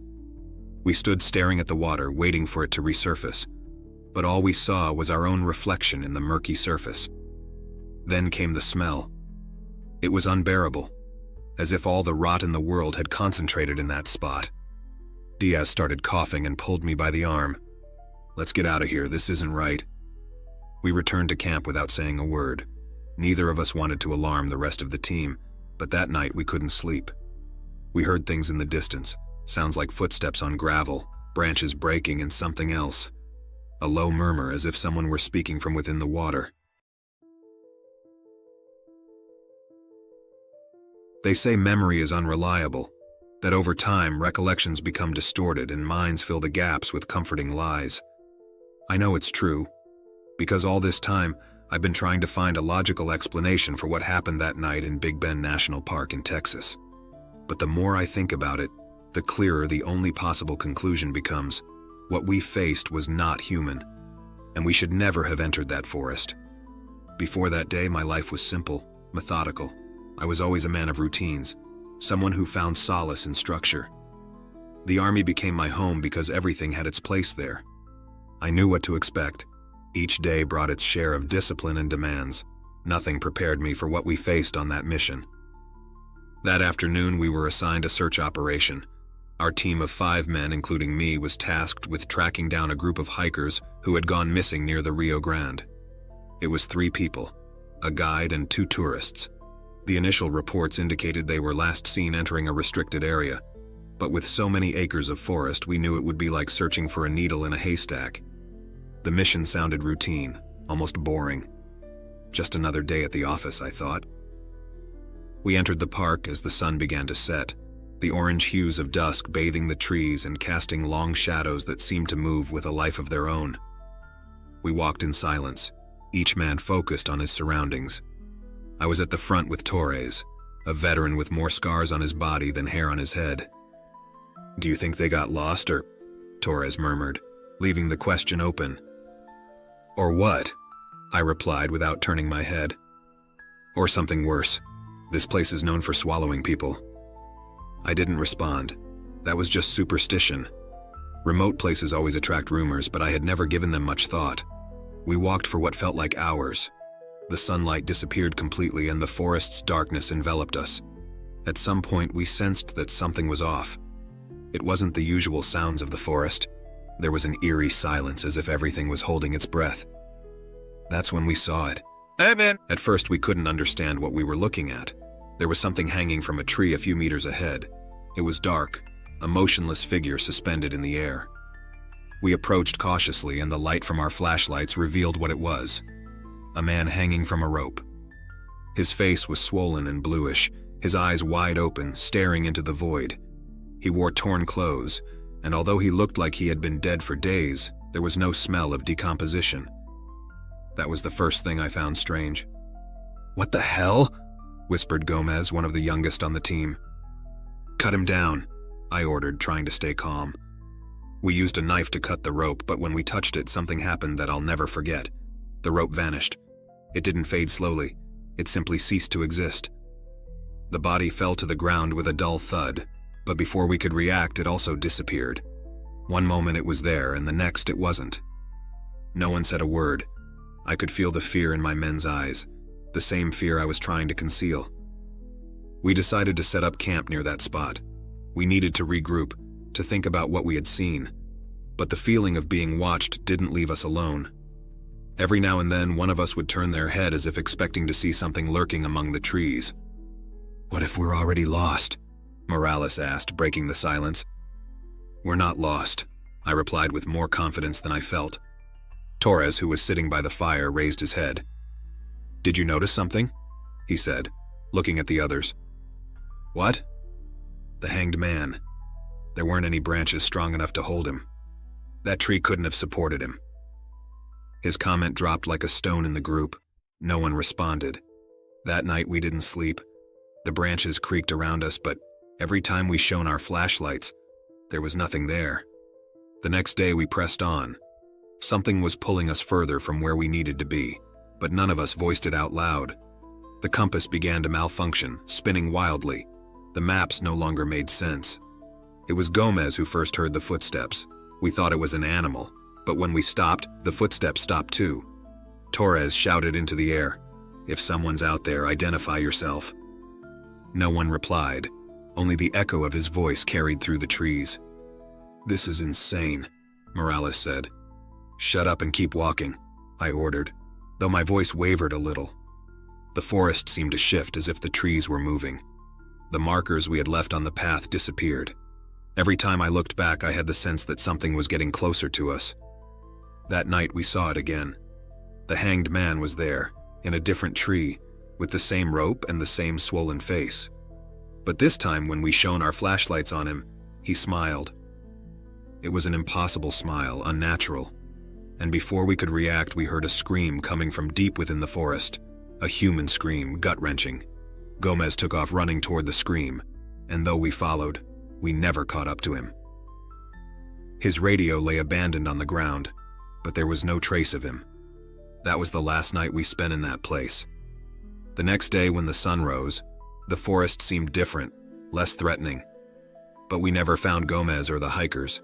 We stood staring at the water, waiting for it to resurface, but all we saw was our own reflection in the murky surface. Then came the smell. It was unbearable, as if all the rot in the world had concentrated in that spot. Diaz started coughing and pulled me by the arm. "Let's get out of here, this isn't right." We returned to camp without saying a word. Neither of us wanted to alarm the rest of the team, but that night we couldn't sleep. We heard things in the distance, sounds like footsteps on gravel, branches breaking, and something else. A low murmur, as if someone were speaking from within the water. They say memory is unreliable, that over time recollections become distorted and minds fill the gaps with comforting lies. I know it's true, because all this time I've been trying to find a logical explanation for what happened that night in Big Bend National Park in Texas. But the more I think about it, the clearer the only possible conclusion becomes: what we faced was not human, and we should never have entered that forest. Before that day, my life was simple, methodical. I was always a man of routines, someone who found solace in structure. The Army became my home because everything had its place there. I knew what to expect. Each day brought its share of discipline and demands. Nothing prepared me for what we faced on that mission. That afternoon, we were assigned a search operation. Our team of 5 men, including me, was tasked with tracking down a group of hikers who had gone missing near the Rio Grande. It was 3 people, a guide and 2 tourists. The initial reports indicated they were last seen entering a restricted area, but with so many acres of forest, we knew it would be like searching for a needle in a haystack. The mission sounded routine, almost boring. Just another day at the office, I thought. We entered the park as the sun began to set, the orange hues of dusk bathing the trees and casting long shadows that seemed to move with a life of their own. We walked in silence, each man focused on his surroundings. I was at the front with Torres, a veteran with more scars on his body than hair on his head. "Do you think they got lost, or?" Torres murmured, leaving the question open. "Or what?" I replied without turning my head. "Or something worse. This place is known for swallowing people." I didn't respond. That was just superstition. Remote places always attract rumors, but I had never given them much thought. We walked for what felt like hours. The sunlight disappeared completely and the forest's darkness enveloped us. At some point, we sensed that something was off. It wasn't the usual sounds of the forest. There was an eerie silence, as if everything was holding its breath. That's when we saw it. At first, we couldn't understand what we were looking at. There was something hanging from a tree a few meters ahead. It was dark, a motionless figure suspended in the air. We approached cautiously, and the light from our flashlights revealed what it was. A man hanging from a rope. His face was swollen and bluish, his eyes wide open, staring into the void. He wore torn clothes, and although he looked like he had been dead for days, there was no smell of decomposition. That was the first thing I found strange. "What the hell?" whispered Gomez, one of the youngest on the team. "Cut him down," I ordered, trying to stay calm. We used a knife to cut the rope, but when we touched it, something happened that I'll never forget. The rope vanished. It didn't fade slowly. It simply ceased to exist. The body fell to the ground with a dull thud, but before we could react, it also disappeared. One moment it was there, and the next it wasn't. No one said a word. I could feel the fear in my men's eyes, the same fear I was trying to conceal. We decided to set up camp near that spot. We needed to regroup, to think about what we had seen. But the feeling of being watched didn't leave us alone. Every now and then, one of us would turn their head as if expecting to see something lurking among the trees. "What if we're already lost?" Morales asked, breaking the silence. "We're not lost," I replied with more confidence than I felt. Torres, who was sitting by the fire, raised his head. "Did you notice something?" he said, looking at the others. What? The hanged man. There weren't any branches strong enough to hold him. That tree couldn't have supported him. His comment dropped like a stone in the group. No one responded. That night we didn't sleep. The branches creaked around us, but every time we shone our flashlights, there was nothing there. The next day we pressed on. Something was pulling us further from where we needed to be, but none of us voiced it out loud. The compass began to malfunction, spinning wildly. The maps no longer made sense. It was Gomez who first heard the footsteps. We thought it was an animal, but when we stopped, the footsteps stopped too. Torres shouted into the air, "If someone's out there, identify yourself." No one replied. Only the echo of his voice carried through the trees. "This is insane," Morales said. "Shut up and keep walking," I ordered, though my voice wavered a little. The forest seemed to shift as if the trees were moving. The markers we had left on the path disappeared. Every time I looked back, I had the sense that something was getting closer to us. That night we saw it again. The hanged man was there, in a different tree, with the same rope and the same swollen face. But this time, when we shone our flashlights on him, he smiled. It was an impossible smile, unnatural. And before we could react, we heard a scream coming from deep within the forest. A human scream, gut-wrenching. Gomez took off running toward the scream, and though we followed, we never caught up to him. His radio lay abandoned on the ground, but there was no trace of him. That was the last night we spent in that place. The next day, when the sun rose, the forest seemed different, less threatening. But we never found Gomez or the hikers.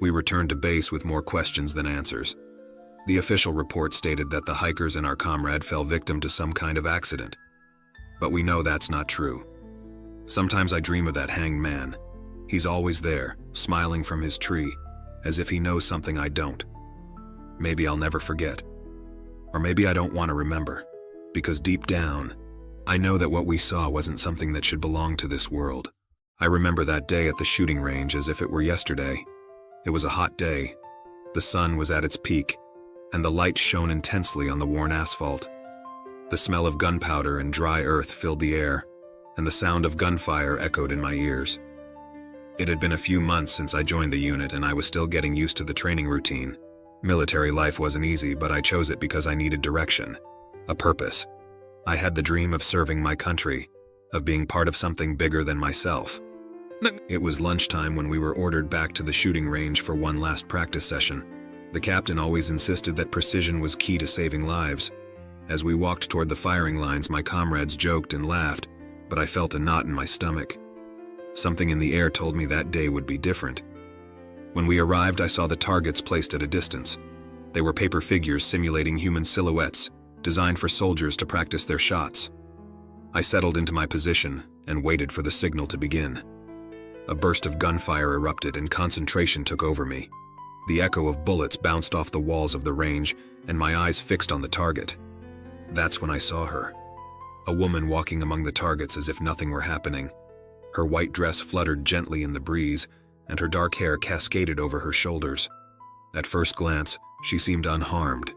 We returned to base with more questions than answers. The official report stated that the hikers and our comrade fell victim to some kind of accident. But we know that's not true. Sometimes I dream of that hanged man. He's always there, smiling from his tree, as if he knows something I don't. Maybe I'll never forget. Or maybe I don't want to remember, because deep down, I know that what we saw wasn't something that should belong to this world. I remember that day at the shooting range as if it were yesterday. It was a hot day. The sun was at its peak, and the light shone intensely on the worn asphalt. The smell of gunpowder and dry earth filled the air, and the sound of gunfire echoed in my ears. It had been a few months since I joined the unit, and I was still getting used to the training routine. Military life wasn't easy, but I chose it because I needed direction, a purpose. I had the dream of serving my country, of being part of something bigger than myself. It was lunchtime when we were ordered back to the shooting range for one last practice session. The captain always insisted that precision was key to saving lives. As we walked toward the firing lines, my comrades joked and laughed, but I felt a knot in my stomach. Something in the air told me that day would be different. When we arrived, I saw the targets placed at a distance. They were paper figures simulating human silhouettes, designed for soldiers to practice their shots. I settled into my position and waited for the signal to begin. A burst of gunfire erupted and concentration took over me. The echo of bullets bounced off the walls of the range, and my eyes fixed on the target. That's when I saw her. A woman walking among the targets as if nothing were happening. Her white dress fluttered gently in the breeze, and her dark hair cascaded over her shoulders. At first glance, she seemed unharmed,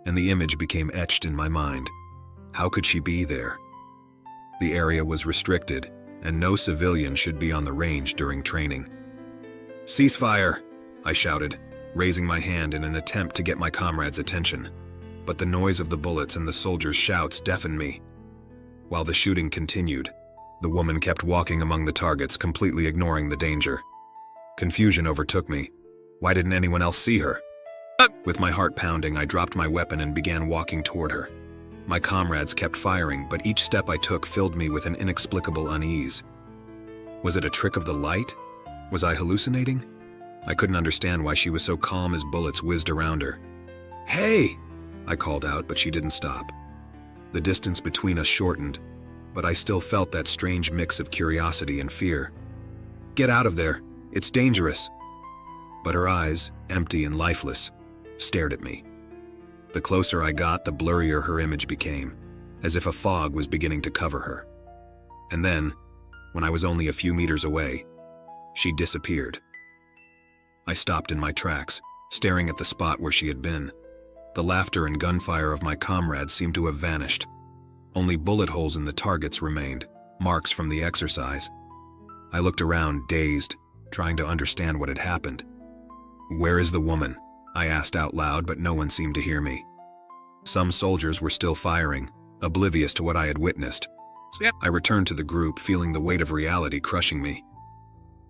and the image became etched in my mind. How could she be there? The area was restricted, and no civilian should be on the range during training. "Ceasefire!" I shouted, raising my hand in an attempt to get my comrades' attention. But the noise of the bullets and the soldiers' shouts deafened me. While the shooting continued, the woman kept walking among the targets, completely ignoring the danger. Confusion overtook me. Why didn't anyone else see her? With my heart pounding, I dropped my weapon and began walking toward her. My comrades kept firing, but each step I took filled me with an inexplicable unease. Was it a trick of the light? Was I hallucinating? I couldn't understand why she was so calm as bullets whizzed around her. "Hey!" I called out, but she didn't stop. The distance between us shortened, but I still felt that strange mix of curiosity and fear. "Get out of there! It's dangerous!" But her eyes, empty and lifeless, stared at me. The closer I got, the blurrier her image became, as if a fog was beginning to cover her. And then, when I was only a few meters away, she disappeared. I stopped in my tracks, staring at the spot where she had been. The laughter and gunfire of my comrades seemed to have vanished. Only bullet holes in the targets remained, marks from the exercise. I looked around, dazed, trying to understand what had happened. "Where is the woman?" I asked out loud, but no one seemed to hear me. Some soldiers were still firing, oblivious to what I had witnessed. I returned to the group, feeling the weight of reality crushing me.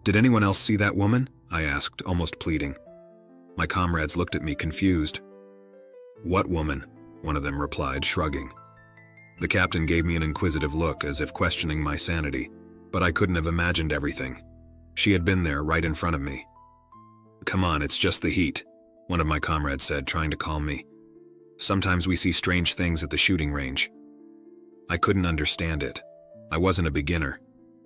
"Did anyone else see that woman?" I asked, almost pleading. My comrades looked at me confused. "What woman?" one of them replied, shrugging. The captain gave me an inquisitive look, as if questioning my sanity, but I couldn't have imagined everything. She had been there, right in front of me. "Come on, it's just the heat," one of my comrades said, trying to calm me. "Sometimes we see strange things at the shooting range." I couldn't understand it. I wasn't a beginner.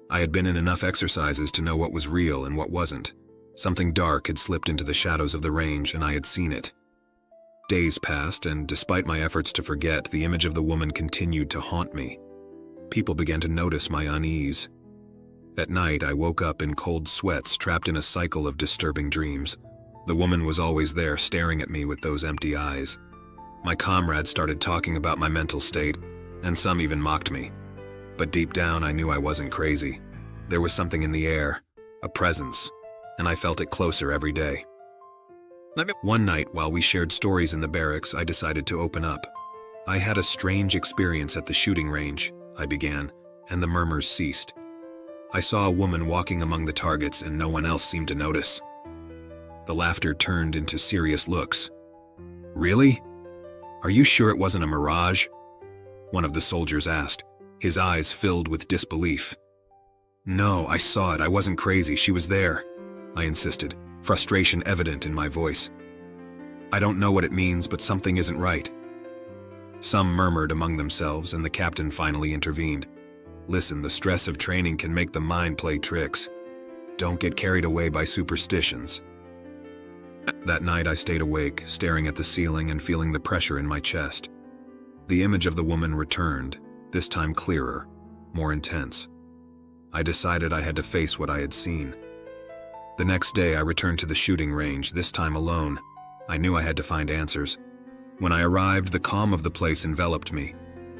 I had been in enough exercises to know what was real and what wasn't. Something dark had slipped into the shadows of the range, and I had seen it. Days passed, and despite my efforts to forget, the image of the woman continued to haunt me. People began to notice my unease. At night, I woke up in cold sweats, trapped in a cycle of disturbing dreams. The woman was always there, staring at me with those empty eyes. My comrades started talking about my mental state, and some even mocked me. But deep down, I knew I wasn't crazy. There was something in the air, a presence, and I felt it closer every day. One night, while we shared stories in the barracks, I decided to open up. "I had a strange experience at the shooting range," I began, and the murmurs ceased. "I saw a woman walking among the targets, and no one else seemed to notice." The laughter turned into serious looks. "Really? Are you sure it wasn't a mirage?" one of the soldiers asked, his eyes filled with disbelief. "No, I saw it. I wasn't crazy. She was there," I insisted, frustration evident in my voice. "I don't know what it means, but something isn't right." Some murmured among themselves, and the captain finally intervened. "Listen, the stress of training can make the mind play tricks. Don't get carried away by superstitions." That night I stayed awake, staring at the ceiling and feeling the pressure in my chest. The image of the woman returned, this time clearer, more intense. I decided I had to face what I had seen. The next day I returned to the shooting range, this time alone. I knew I had to find answers. When I arrived, the calm of the place enveloped me.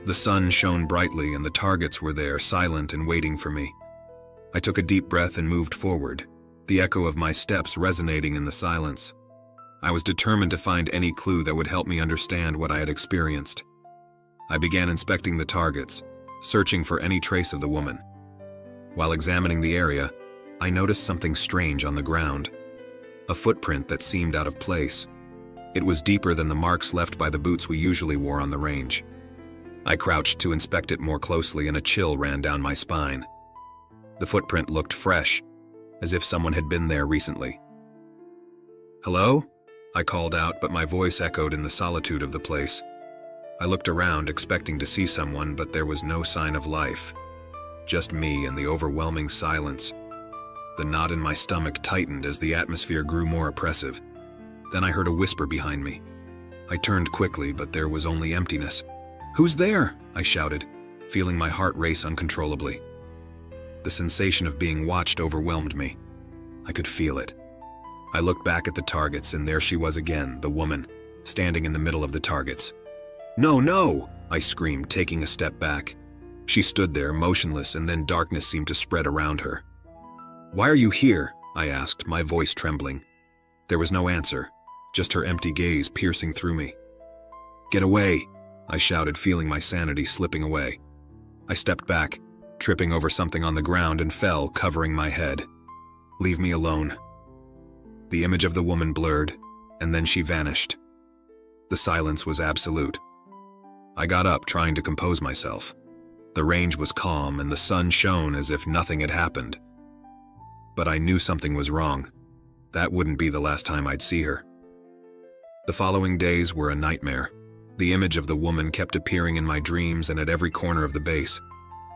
The sun shone brightly and the targets were there, silent and waiting for me. I took a deep breath and moved forward, the echo of my steps resonating in the silence. I was determined to find any clue that would help me understand what I had experienced. I began inspecting the targets, searching for any trace of the woman. While examining the area, I noticed something strange on the ground. A footprint that seemed out of place. It was deeper than the marks left by the boots we usually wore on the range. I crouched to inspect it more closely and a chill ran down my spine. The footprint looked fresh, as if someone had been there recently. "Hello?" I called out, but my voice echoed in the solitude of the place. I looked around, expecting to see someone, but there was no sign of life. Just me and the overwhelming silence. The knot in my stomach tightened as the atmosphere grew more oppressive. Then I heard a whisper behind me. I turned quickly, but there was only emptiness. "Who's there?" I shouted, feeling my heart race uncontrollably. The sensation of being watched overwhelmed me. I could feel it. I looked back at the targets, and there she was again, the woman, standing in the middle of the targets. "No, no!" I screamed, taking a step back. She stood there, motionless, and then darkness seemed to spread around her. "Why are you here?" I asked, my voice trembling. There was no answer, just her empty gaze piercing through me. "Get away!" I shouted, feeling my sanity slipping away. I stepped back, tripping over something on the ground, and fell, covering my head. "Leave me alone." The image of the woman blurred, and then she vanished. The silence was absolute. I got up, trying to compose myself. The range was calm, and the sun shone as if nothing had happened. But I knew something was wrong. That wouldn't be the last time I'd see her. The following days were a nightmare. The image of the woman kept appearing in my dreams and at every corner of the base.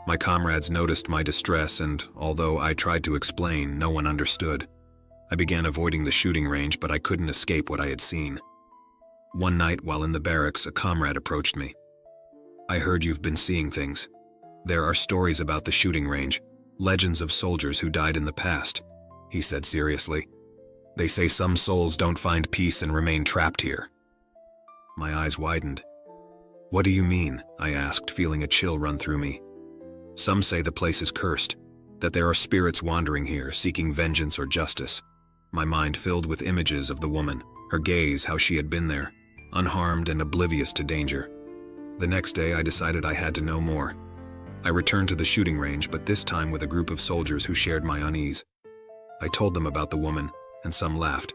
My comrades noticed my distress, and although I tried to explain, no one understood. I began avoiding the shooting range, but I couldn't escape what I had seen. One night, while in the barracks, a comrade approached me. "I heard you've been seeing things. There are stories about the shooting range, legends of soldiers who died in the past," he said seriously. "They say some souls don't find peace and remain trapped here." My eyes widened. "What do you mean?" I asked, feeling a chill run through me. Some say the place is cursed, that there are spirits wandering here, seeking vengeance or justice. My mind filled with images of the woman, her gaze, how she had been there, unharmed and oblivious to danger. The next day, I decided I had to know more. I returned to the shooting range, but this time with a group of soldiers who shared my unease. I told them about the woman, and some laughed,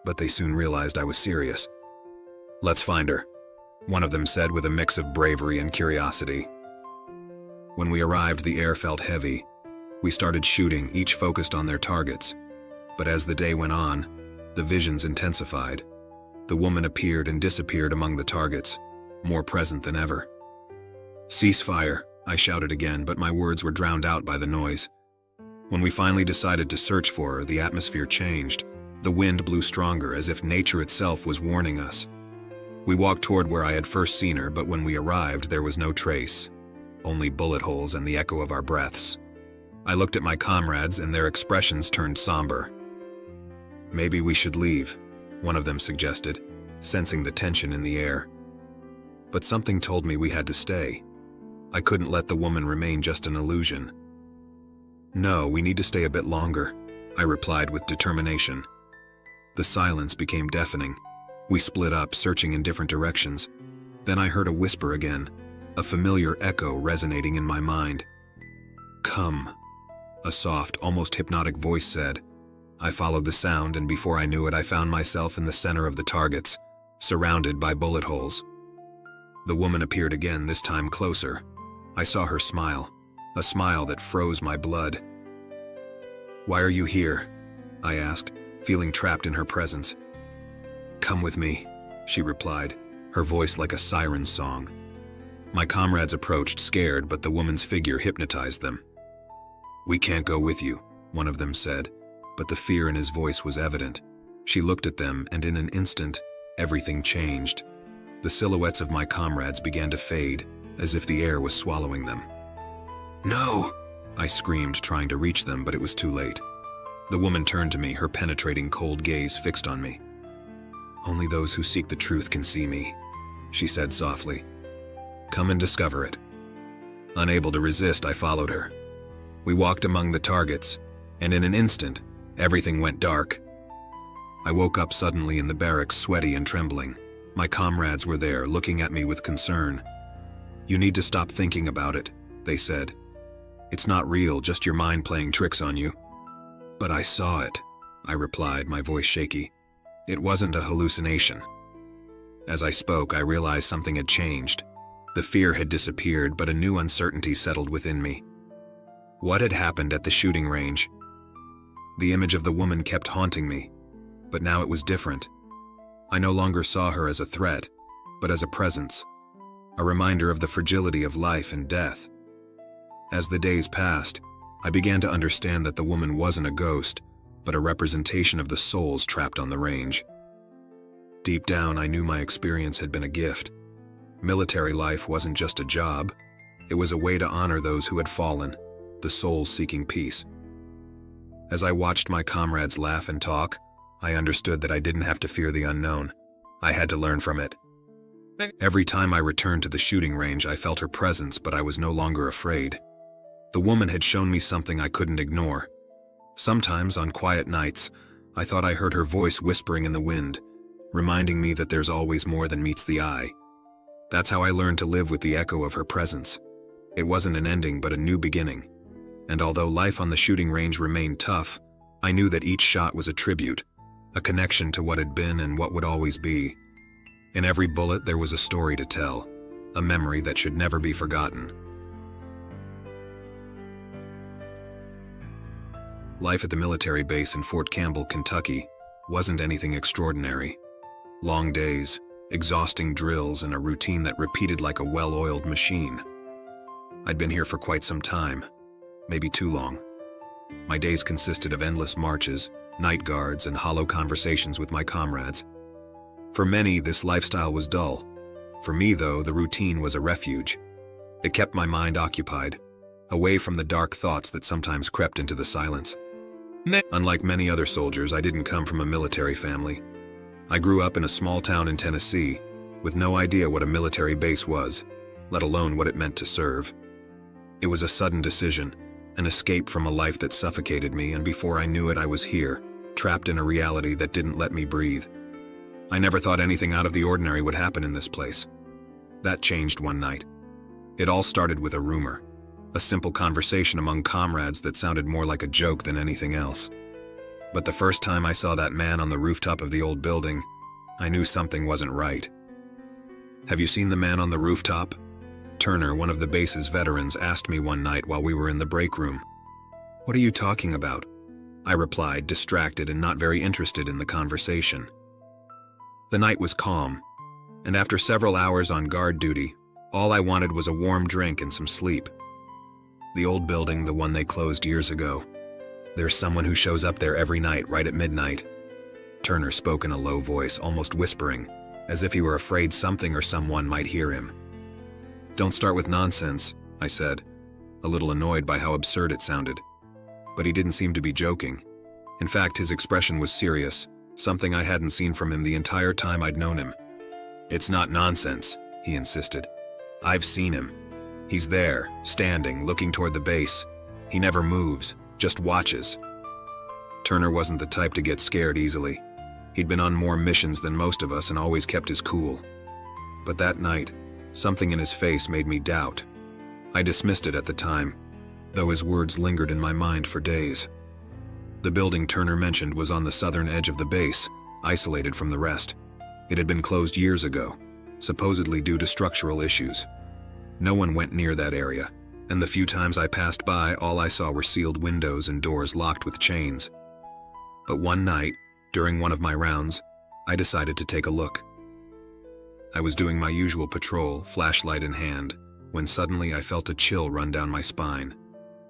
but they soon realized I was serious. "Let's find her," one of them said with a mix of bravery and curiosity. When we arrived, the air felt heavy. We started shooting, each focused on their targets. But as the day went on, the visions intensified. The woman appeared and disappeared among the targets, more present than ever. "Cease fire," I shouted again, but my words were drowned out by the noise. When we finally decided to search for her, the atmosphere changed. The wind blew stronger, as if nature itself was warning us. We walked toward where I had first seen her, but when we arrived, there was no trace. Only bullet holes and the echo of our breaths. I looked at my comrades, and their expressions turned somber. "Maybe we should leave," one of them suggested, sensing the tension in the air. But something told me we had to stay. I couldn't let the woman remain just an illusion. "No, we need to stay a bit longer," I replied with determination. The silence became deafening. We split up, searching in different directions. Then I heard a whisper again, a familiar echo resonating in my mind. "Come," a soft, almost hypnotic voice said. I followed the sound, and before I knew it, I found myself in the center of the targets, surrounded by bullet holes. The woman appeared again, this time closer. I saw her smile, a smile that froze my blood. "Why are you here?" I asked, feeling trapped in her presence. "Come with me," she replied, her voice like a siren's song. My comrades approached, scared, but the woman's figure hypnotized them. "We can't go with you," one of them said, but the fear in his voice was evident. She looked at them, and in an instant, everything changed. The silhouettes of my comrades began to fade, as if the air was swallowing them. "No!" I screamed, trying to reach them, but it was too late. The woman turned to me, her penetrating cold gaze fixed on me. "Only those who seek the truth can see me," she said softly. "Come and discover it." Unable to resist, I followed her. We walked among the targets, and in an instant, everything went dark. I woke up suddenly in the barracks, sweaty and trembling. My comrades were there, looking at me with concern. "You need to stop thinking about it," they said. "It's not real, just your mind playing tricks on you." "But I saw it," I replied, my voice shaky. "It wasn't a hallucination." As I spoke, I realized something had changed. The fear had disappeared, but a new uncertainty settled within me. What had happened at the shooting range? The image of the woman kept haunting me, but now it was different. I no longer saw her as a threat, but as a presence, a reminder of the fragility of life and death. As the days passed, I began to understand that the woman wasn't a ghost, but a representation of the souls trapped on the range. Deep down, I knew my experience had been a gift. Military life wasn't just a job, it was a way to honor those who had fallen, the souls seeking peace. As I watched my comrades laugh and talk, I understood that I didn't have to fear the unknown. I had to learn from it. Every time I returned to the shooting range, I felt her presence, but I was no longer afraid. The woman had shown me something I couldn't ignore. Sometimes, on quiet nights, I thought I heard her voice whispering in the wind, reminding me that there's always more than meets the eye. That's how I learned to live with the echo of her presence. It wasn't an ending, but a new beginning. And although life on the shooting range remained tough, I knew that each shot was a tribute, a connection to what had been and what would always be. In every bullet, there was a story to tell, a memory that should never be forgotten. Life at the military base in Fort Campbell, Kentucky, wasn't anything extraordinary. Long days, exhausting drills, and a routine that repeated like a well-oiled machine. I'd been here for quite some time, maybe too long. My days consisted of endless marches, night guards, and hollow conversations with my comrades. For many, this lifestyle was dull. For me, though, the routine was a refuge. It kept my mind occupied, away from the dark thoughts that sometimes crept into the silence. Unlike many other soldiers, I didn't come from a military family. I grew up in a small town in Tennessee, with no idea what a military base was, let alone what it meant to serve. It was a sudden decision, an escape from a life that suffocated me, and before I knew it, I was here, trapped in a reality that didn't let me breathe. I never thought anything out of the ordinary would happen in this place. That changed one night. It all started with a rumor, a simple conversation among comrades that sounded more like a joke than anything else. But the first time I saw that man on the rooftop of the old building, I knew something wasn't right. "Have you seen the man on the rooftop?" Turner, one of the base's veterans, asked me one night while we were in the break room. "What are you talking about?" I replied, distracted and not very interested in the conversation. The night was calm, and after several hours on guard duty, all I wanted was a warm drink and some sleep. "The old building, the one they closed years ago. There's someone who shows up there every night right at midnight." Turner spoke in a low voice, almost whispering, as if he were afraid something or someone might hear him. "Don't start with nonsense," I said, a little annoyed by how absurd it sounded. But he didn't seem to be joking. In fact, his expression was serious, something I hadn't seen from him the entire time I'd known him. "It's not nonsense," he insisted. "I've seen him. He's there, standing, looking toward the base. He never moves, just watches." Turner wasn't the type to get scared easily. He'd been on more missions than most of us and always kept his cool. But that night, something in his face made me doubt. I dismissed it at the time, though his words lingered in my mind for days. The building Turner mentioned was on the southern edge of the base, isolated from the rest. It had been closed years ago, supposedly due to structural issues. No one went near that area, and the few times I passed by, all I saw were sealed windows and doors locked with chains. But one night, during one of my rounds, I decided to take a look. I was doing my usual patrol, flashlight in hand, when suddenly I felt a chill run down my spine.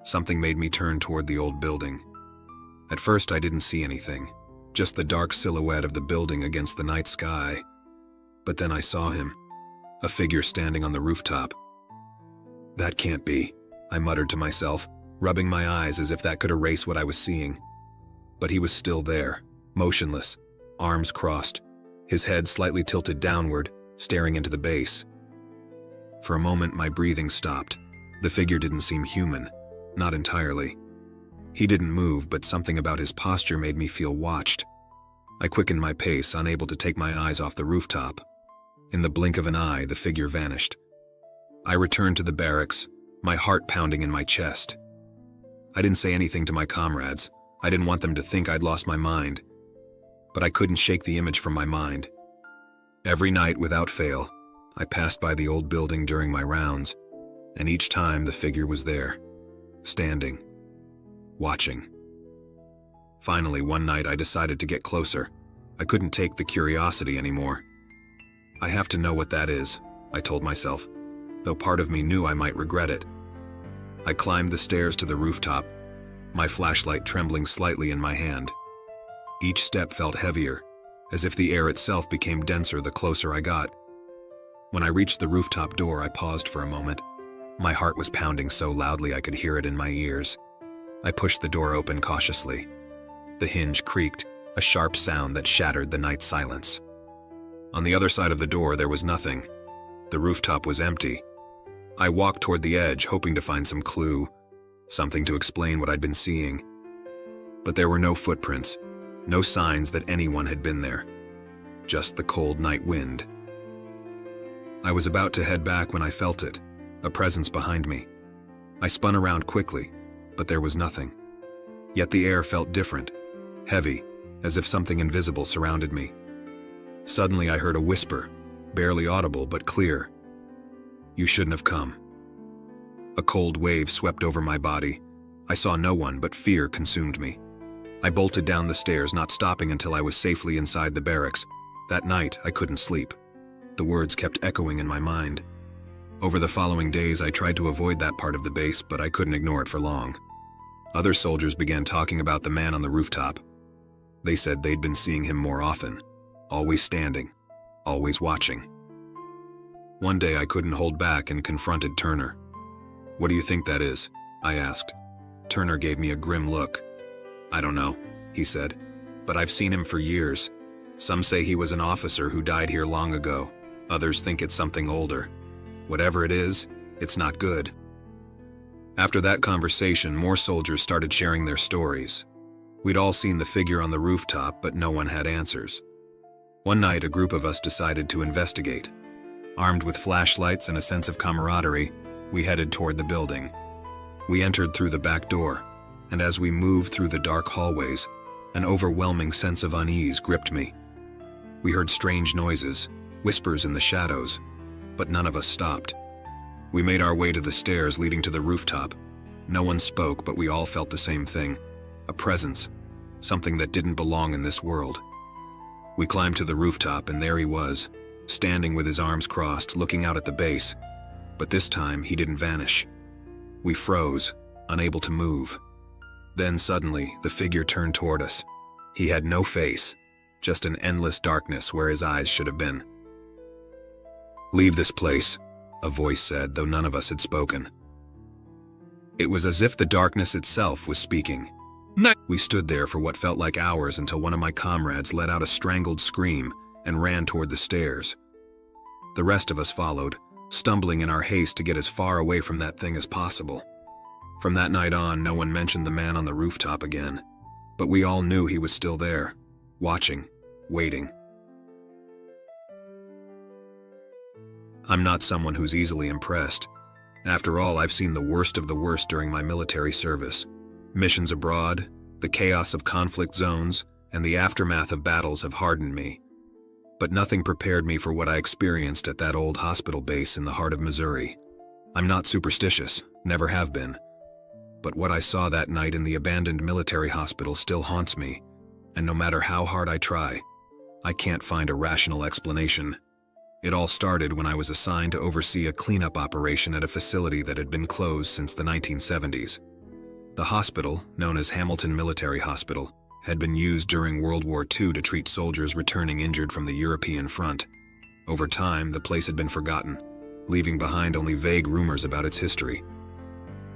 Something made me turn toward the old building. At first I didn't see anything, just the dark silhouette of the building against the night sky. But then I saw him, a figure standing on the rooftop. "That can't be," I muttered to myself, rubbing my eyes as if that could erase what I was seeing. But he was still there, motionless, arms crossed, his head slightly tilted downward, staring into the base. For a moment my breathing stopped. The figure didn't seem human, not entirely. He didn't move, but something about his posture made me feel watched. I quickened my pace, unable to take my eyes off the rooftop. In the blink of an eye, the figure vanished. I returned to the barracks, my heart pounding in my chest. I didn't say anything to my comrades. I didn't want them to think I'd lost my mind. But I couldn't shake the image from my mind. Every night, without fail, I passed by the old building during my rounds, and each time the figure was there, standing, watching. Finally, one night I decided to get closer. I couldn't take the curiosity anymore. "I have to know what that is," I told myself, though part of me knew I might regret it. I climbed the stairs to the rooftop, my flashlight trembling slightly in my hand. Each step felt heavier, as if the air itself became denser the closer I got. When I reached the rooftop door, I paused for a moment. My heart was pounding so loudly I could hear it in my ears. I pushed the door open cautiously. The hinge creaked, a sharp sound that shattered the night silence. On the other side of the door, there was nothing. The rooftop was empty. I walked toward the edge, hoping to find some clue, something to explain what I'd been seeing. But there were no footprints, no signs that anyone had been there. Just the cold night wind. I was about to head back when I felt it, a presence behind me. I spun around quickly, but there was nothing. Yet the air felt different, heavy, as if something invisible surrounded me. Suddenly I heard a whisper, barely audible but clear. "You shouldn't have come." A cold wave swept over my body. I saw no one, but fear consumed me. I bolted down the stairs, not stopping until I was safely inside the barracks. That night, I couldn't sleep. The words kept echoing in my mind. Over the following days, I tried to avoid that part of the base, but I couldn't ignore it for long. Other soldiers began talking about the man on the rooftop. They said they'd been seeing him more often, always standing, always watching. One day I couldn't hold back and confronted Turner. "What do you think that is?" I asked. Turner gave me a grim look. "I don't know," he said, "but I've seen him for years. Some say he was an officer who died here long ago. Others think it's something older. Whatever it is, it's not good." After that conversation, more soldiers started sharing their stories. We'd all seen the figure on the rooftop, but no one had answers. One night, a group of us decided to investigate. Armed with flashlights and a sense of camaraderie, we headed toward the building. We entered through the back door, and as we moved through the dark hallways, an overwhelming sense of unease gripped me. We heard strange noises, whispers in the shadows, but none of us stopped. We made our way to the stairs leading to the rooftop. No one spoke, but we all felt the same thing. A presence, something that didn't belong in this world. We climbed to the rooftop, and there he was, standing with his arms crossed, looking out at the base. But this time, he didn't vanish. We froze, unable to move. Then suddenly, the figure turned toward us. He had no face, just an endless darkness where his eyes should have been. "Leave this place," a voice said, though none of us had spoken. It was as if the darkness itself was speaking. We stood there for what felt like hours until one of my comrades let out a strangled scream and ran toward the stairs. The rest of us followed, stumbling in our haste to get as far away from that thing as possible. From that night on, no one mentioned the man on the rooftop again, but we all knew he was still there, watching, waiting. I'm not someone who's easily impressed. After all, I've seen the worst of the worst during my military service. Missions abroad, the chaos of conflict zones, and the aftermath of battles have hardened me. But nothing prepared me for what I experienced at that old hospital base in the heart of Missouri. I'm not superstitious, never have been. But what I saw that night in the abandoned military hospital still haunts me, and no matter how hard I try, I can't find a rational explanation. It all started when I was assigned to oversee a cleanup operation at a facility that had been closed since the 1970s. The hospital, known as Hamilton Military Hospital, had been used during World War II to treat soldiers returning injured from the European front. Over time, the place had been forgotten, leaving behind only vague rumors about its history.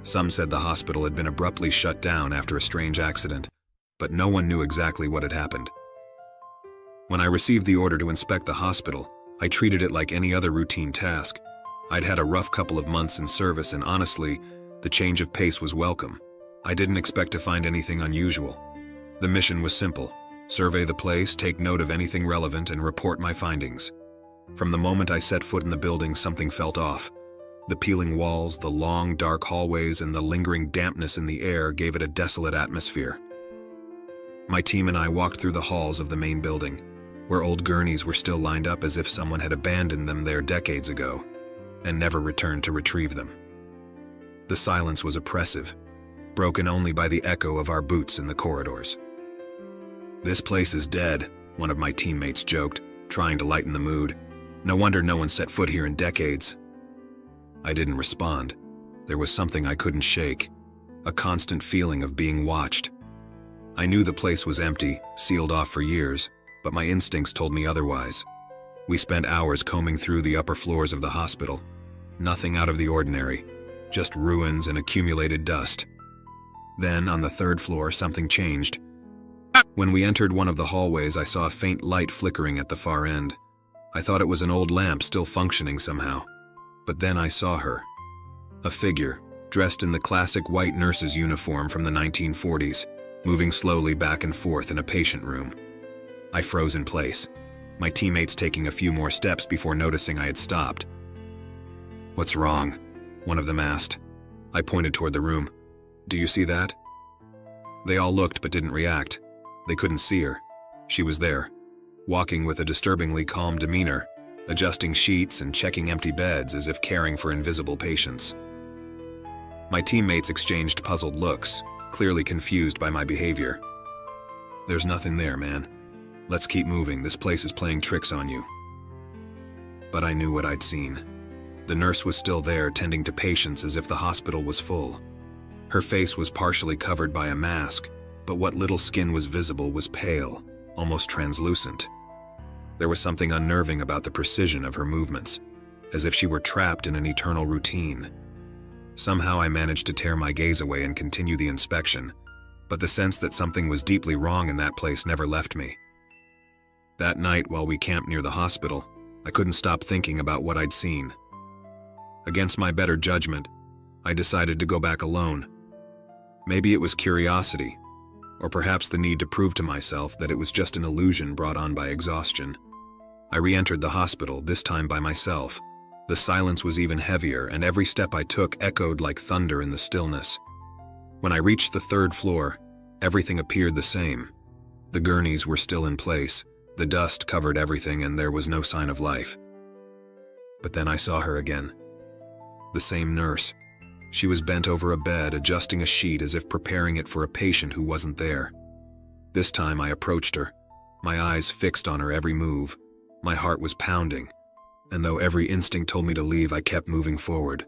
Some said the hospital had been abruptly shut down after a strange accident, but no one knew exactly what had happened. When I received the order to inspect the hospital, I treated it like any other routine task. I'd had a rough couple of months in service, and honestly, the change of pace was welcome. I didn't expect to find anything unusual. The mission was simple: survey the place, take note of anything relevant, and report my findings. From the moment I set foot in the building, something felt off. The peeling walls, the long, dark hallways, and the lingering dampness in the air gave it a desolate atmosphere. My team and I walked through the halls of the main building, where old gurneys were still lined up as if someone had abandoned them there decades ago and never returned to retrieve them. The silence was oppressive, broken only by the echo of our boots in the corridors. "This place is dead," one of my teammates joked, trying to lighten the mood. "No wonder no one set foot here in decades." I didn't respond. There was something I couldn't shake, a constant feeling of being watched. I knew the place was empty, sealed off for years, but my instincts told me otherwise. We spent hours combing through the upper floors of the hospital. Nothing out of the ordinary, just ruins and accumulated dust. Then, on the third floor, something changed. When we entered one of the hallways, I saw a faint light flickering at the far end. I thought it was an old lamp still functioning somehow. But then I saw her. A figure, dressed in the classic white nurse's uniform from the 1940s, moving slowly back and forth in a patient room. I froze in place, my teammates taking a few more steps before noticing I had stopped. "What's wrong?" one of them asked. I pointed toward the room. "Do you see that?" They all looked but didn't react. They couldn't see her. She was there, walking with a disturbingly calm demeanor, adjusting sheets and checking empty beds as if caring for invisible patients. My teammates exchanged puzzled looks, clearly confused by my behavior. "There's nothing there, man. Let's keep moving. This place is playing tricks on you." But I knew what I'd seen. The nurse was still there, tending to patients as if the hospital was full. Her face was partially covered by a mask, but what little skin was visible was pale, almost translucent. There was something unnerving about the precision of her movements, as if she were trapped in an eternal routine. Somehow I managed to tear my gaze away and continue the inspection, but the sense that something was deeply wrong in that place never left me. That night, while we camped near the hospital, I couldn't stop thinking about what I'd seen. Against my better judgment, I decided to go back alone. Maybe it was curiosity, or perhaps the need to prove to myself that it was just an illusion brought on by exhaustion. I re-entered the hospital, this time by myself. The silence was even heavier, and every step I took echoed like thunder in the stillness. When I reached the 3rd floor, everything appeared the same. The gurneys were still in place, the dust covered everything, and there was no sign of life. But then I saw her again. The same nurse. She was bent over a bed, adjusting a sheet as if preparing it for a patient who wasn't there. This time I approached her, my eyes fixed on her every move. My heart was pounding, and though every instinct told me to leave, I kept moving forward.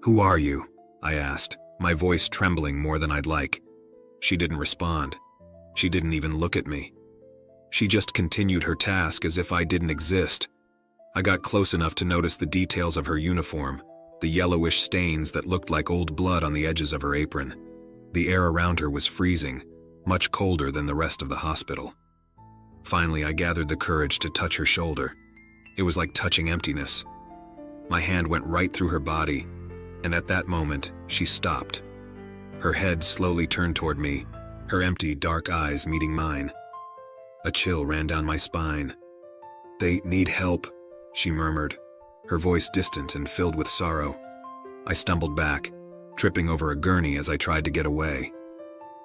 "Who are you?" I asked, my voice trembling more than I'd like. She didn't respond. She didn't even look at me. She just continued her task as if I didn't exist. I got close enough to notice the details of her uniform, the yellowish stains that looked like old blood on the edges of her apron. The air around her was freezing, much colder than the rest of the hospital. Finally, I gathered the courage to touch her shoulder. It was like touching emptiness. My hand went right through her body, and at that moment, she stopped. Her head slowly turned toward me, her empty, dark eyes meeting mine. A chill ran down my spine. "They need help," she murmured, her voice distant and filled with sorrow. I stumbled back, tripping over a gurney as I tried to get away.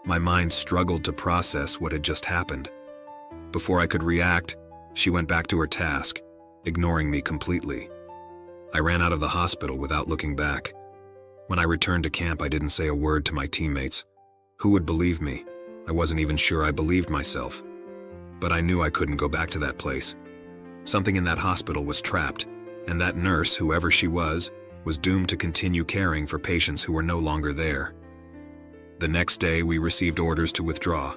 My mind struggled to process what had just happened. Before I could react, she went back to her task, ignoring me completely. I ran out of the hospital without looking back. When I returned to camp, I didn't say a word to my teammates. Who would believe me? I wasn't even sure I believed myself. But I knew I couldn't go back to that place. Something in that hospital was trapped, and that nurse, whoever she was doomed to continue caring for patients who were no longer there. The next day, we received orders to withdraw.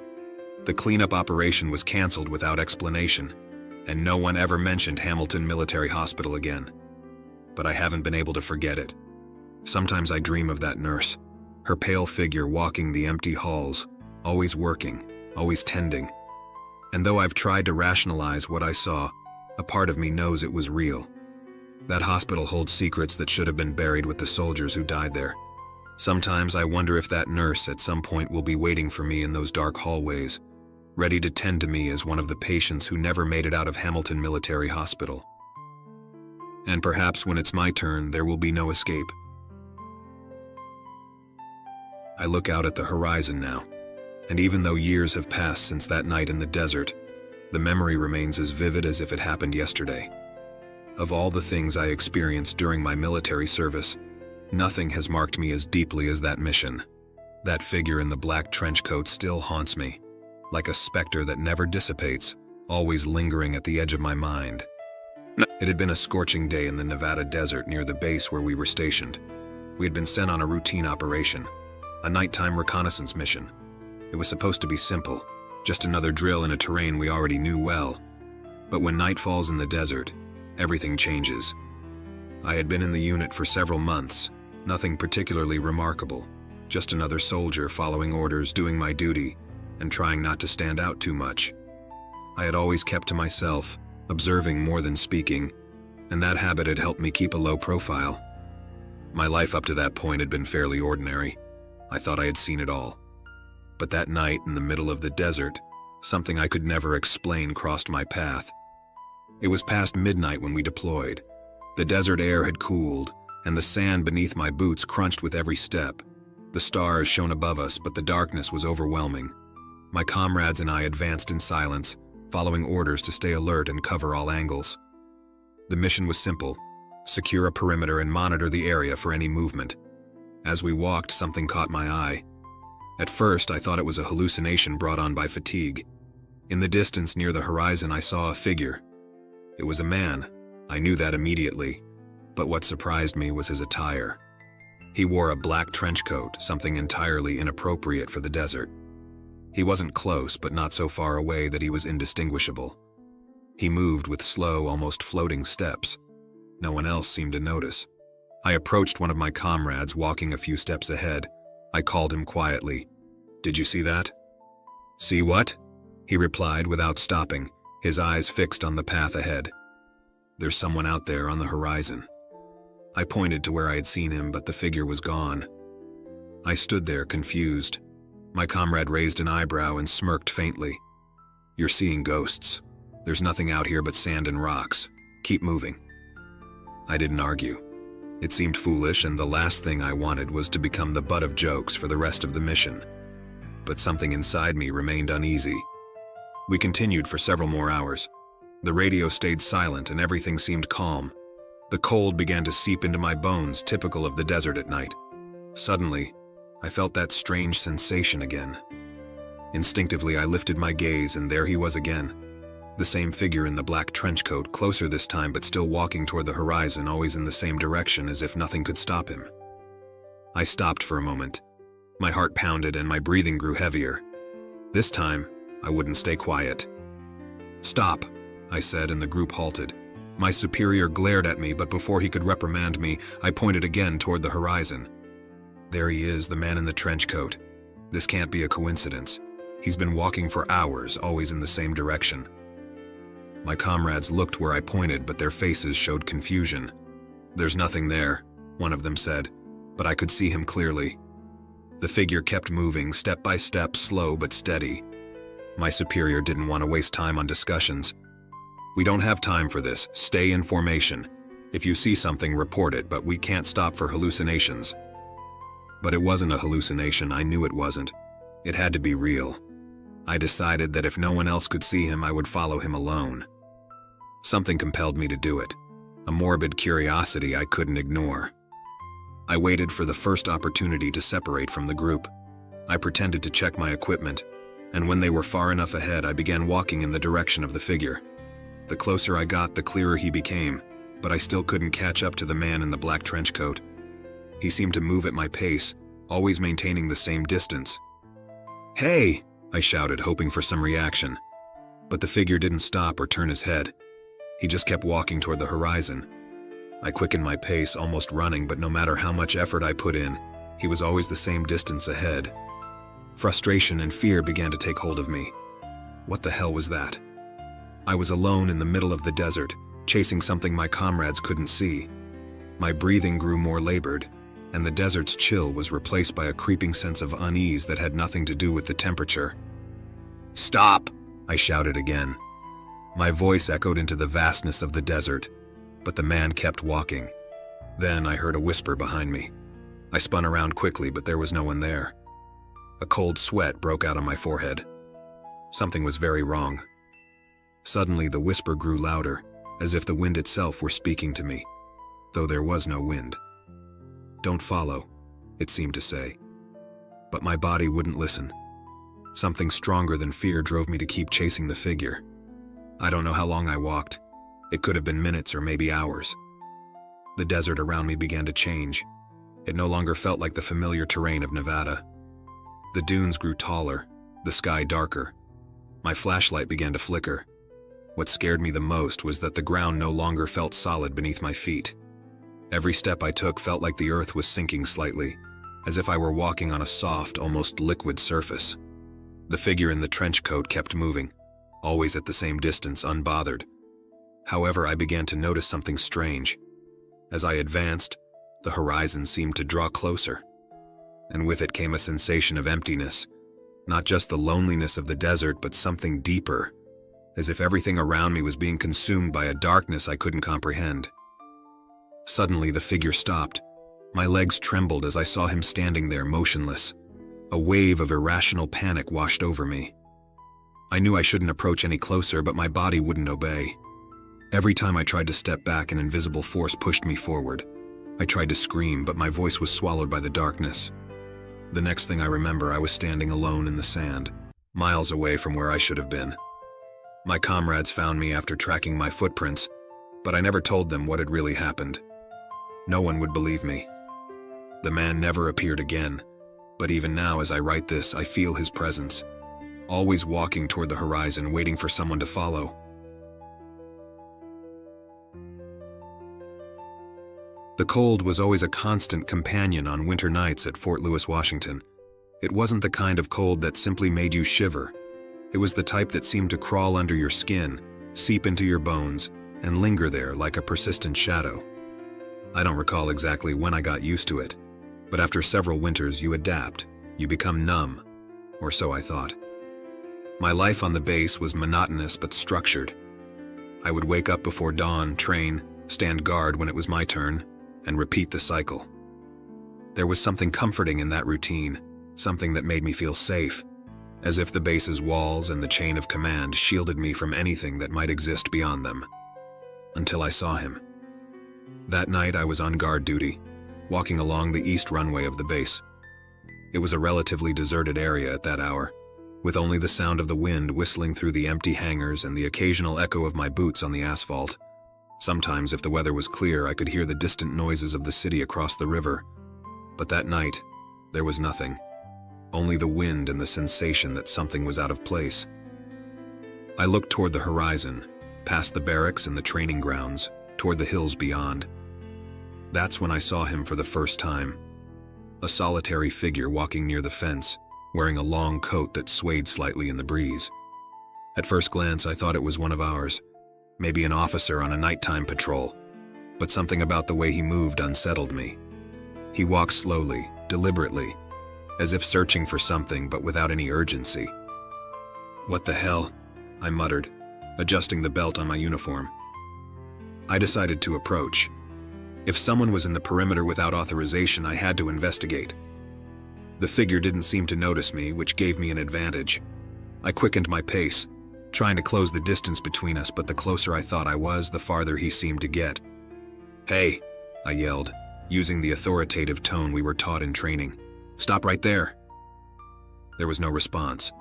The cleanup operation was canceled without explanation, and no one ever mentioned Hamilton Military Hospital again. But I haven't been able to forget it. Sometimes I dream of that nurse, her pale figure walking the empty halls, always working, always tending. And though I've tried to rationalize what I saw, a part of me knows it was real. That hospital holds secrets that should have been buried with the soldiers who died there. Sometimes I wonder if that nurse at some point will be waiting for me in those dark hallways, ready to tend to me as one of the patients who never made it out of Hamilton Military Hospital. And perhaps when it's my turn, there will be no escape. I look out at the horizon now, and even though years have passed since that night in the desert, the memory remains as vivid as if it happened yesterday. Of all the things I experienced during my military service, nothing has marked me as deeply as that mission. That figure in the black trench coat still haunts me, like a specter that never dissipates, always lingering at the edge of my mind. It had been a scorching day in the Nevada desert near the base where we were stationed. We had been sent on a routine operation, a nighttime reconnaissance mission. It was supposed to be simple, just another drill in a terrain we already knew well. But when night falls in the desert, everything changes. I had been in the unit for several months, nothing particularly remarkable, just another soldier following orders, doing my duty, and trying not to stand out too much. I had always kept to myself, observing more than speaking, and that habit had helped me keep a low profile. My life up to that point had been fairly ordinary. I thought I had seen it all. But that night in the middle of the desert, something I could never explain crossed my path. It was past midnight when we deployed. The desert air had cooled, and the sand beneath my boots crunched with every step. The stars shone above us, but the darkness was overwhelming. My comrades and I advanced in silence, following orders to stay alert and cover all angles. The mission was simple: secure a perimeter and monitor the area for any movement. As we walked, something caught my eye. At first, I thought it was a hallucination brought on by fatigue. In the distance near the horizon, I saw a figure. It was a man. I knew that immediately. But what surprised me was his attire. He wore a black trench coat, something entirely inappropriate for the desert. He wasn't close, but not so far away that he was indistinguishable. He moved with slow, almost floating steps. No one else seemed to notice. I approached one of my comrades, walking a few steps ahead. I called him quietly. "Did you see that?" "See what?" he replied without stopping, his eyes fixed on the path ahead. "There's someone out there on the horizon." I pointed to where I had seen him, but the figure was gone. I stood there, confused. My comrade raised an eyebrow and smirked faintly. "You're seeing ghosts. There's nothing out here but sand and rocks. Keep moving." I didn't argue. It seemed foolish, and the last thing I wanted was to become the butt of jokes for the rest of the mission. But something inside me remained uneasy. We continued for several more hours. The radio stayed silent and everything seemed calm. The cold began to seep into my bones, typical of the desert at night. Suddenly, I felt that strange sensation again. Instinctively, I lifted my gaze, and there he was again. The same figure in the black trench coat, closer this time but still walking toward the horizon, always in the same direction, as if nothing could stop him. I stopped for a moment. My heart pounded and my breathing grew heavier. This time, I wouldn't stay quiet. "Stop," I said, and the group halted. My superior glared at me, but before he could reprimand me, I pointed again toward the horizon. "There he is, the man in the trench coat. This can't be a coincidence. He's been walking for hours, always in the same direction." My comrades looked where I pointed, but their faces showed confusion. "There's nothing there," one of them said, but I could see him clearly. The figure kept moving, step by step, slow but steady. My superior didn't want to waste time on discussions. "We don't have time for this. Stay in formation. If you see something, report it, but we can't stop for hallucinations." But it wasn't a hallucination. I knew it wasn't. It had to be real. I decided that if no one else could see him, I would follow him alone. Something compelled me to do it. A morbid curiosity I couldn't ignore. I waited for the first opportunity to separate from the group. I pretended to check my equipment, and when they were far enough ahead, I began walking in the direction of the figure. The closer I got, the clearer he became, but I still couldn't catch up to the man in the black trench coat. He seemed to move at my pace, always maintaining the same distance. "Hey!" I shouted, hoping for some reaction. But the figure didn't stop or turn his head. He just kept walking toward the horizon. I quickened my pace, almost running, but no matter how much effort I put in, he was always the same distance ahead. Frustration and fear began to take hold of me. What the hell was that? I was alone in the middle of the desert, chasing something my comrades couldn't see. My breathing grew more labored, and the desert's chill was replaced by a creeping sense of unease that had nothing to do with the temperature. "Stop!" I shouted again. My voice echoed into the vastness of the desert, but the man kept walking. Then I heard a whisper behind me. I spun around quickly, but there was no one there. A cold sweat broke out on my forehead. Something was very wrong. Suddenly, the whisper grew louder, as if the wind itself were speaking to me, though there was no wind. "Don't follow," it seemed to say. But my body wouldn't listen. Something stronger than fear drove me to keep chasing the figure. I don't know how long I walked. It could have been minutes or maybe hours. The desert around me began to change. It no longer felt like the familiar terrain of Nevada. The dunes grew taller, the sky darker. My flashlight began to flicker. What scared me the most was that the ground no longer felt solid beneath my feet. Every step I took felt like the earth was sinking slightly, as if I were walking on a soft, almost liquid surface. The figure in the trench coat kept moving, always at the same distance, unbothered. However, I began to notice something strange. As I advanced, the horizon seemed to draw closer, and with it came a sensation of emptiness, not just the loneliness of the desert, but something deeper, as if everything around me was being consumed by a darkness I couldn't comprehend. Suddenly, the figure stopped. My legs trembled as I saw him standing there, motionless. A wave of irrational panic washed over me. I knew I shouldn't approach any closer, but my body wouldn't obey. Every time I tried to step back, an invisible force pushed me forward. I tried to scream, but my voice was swallowed by the darkness. The next thing I remember, I was standing alone in the sand, miles away from where I should have been. My comrades found me after tracking my footprints, but I never told them what had really happened. No one would believe me. The man never appeared again, but even now as I write this, I feel his presence, always walking toward the horizon, waiting for someone to follow. The cold was always a constant companion on winter nights at Fort Lewis, Washington. It wasn't the kind of cold that simply made you shiver. It was the type that seemed to crawl under your skin, seep into your bones, and linger there like a persistent shadow. I don't recall exactly when I got used to it, but after several winters you adapt, you become numb, or so I thought. My life on the base was monotonous but structured. I would wake up before dawn, train, stand guard when it was my turn, and repeat the cycle. There was something comforting in that routine, something that made me feel safe, as if the base's walls and the chain of command shielded me from anything that might exist beyond them. Until I saw him. That night I was on guard duty, walking along the east runway of the base. It was a relatively deserted area at that hour, with only the sound of the wind whistling through the empty hangars and the occasional echo of my boots on the asphalt. Sometimes, if the weather was clear, I could hear the distant noises of the city across the river. But that night, there was nothing. Only the wind and the sensation that something was out of place. I looked toward the horizon, past the barracks and the training grounds, toward the hills beyond. That's when I saw him for the first time. A solitary figure walking near the fence, wearing a long coat that swayed slightly in the breeze. At first glance, I thought it was one of ours, maybe an officer on a nighttime patrol, but something about the way he moved unsettled me. He walked slowly, deliberately, as if searching for something but without any urgency. "What the hell?" I muttered, adjusting the belt on my uniform. I decided to approach. If someone was in the perimeter without authorization, I had to investigate. The figure didn't seem to notice me, which gave me an advantage. I quickened my pace, trying to close the distance between us, but the closer I thought I was, the farther he seemed to get. "Hey," I yelled, using the authoritative tone we were taught in training. "Stop right there." There was no response.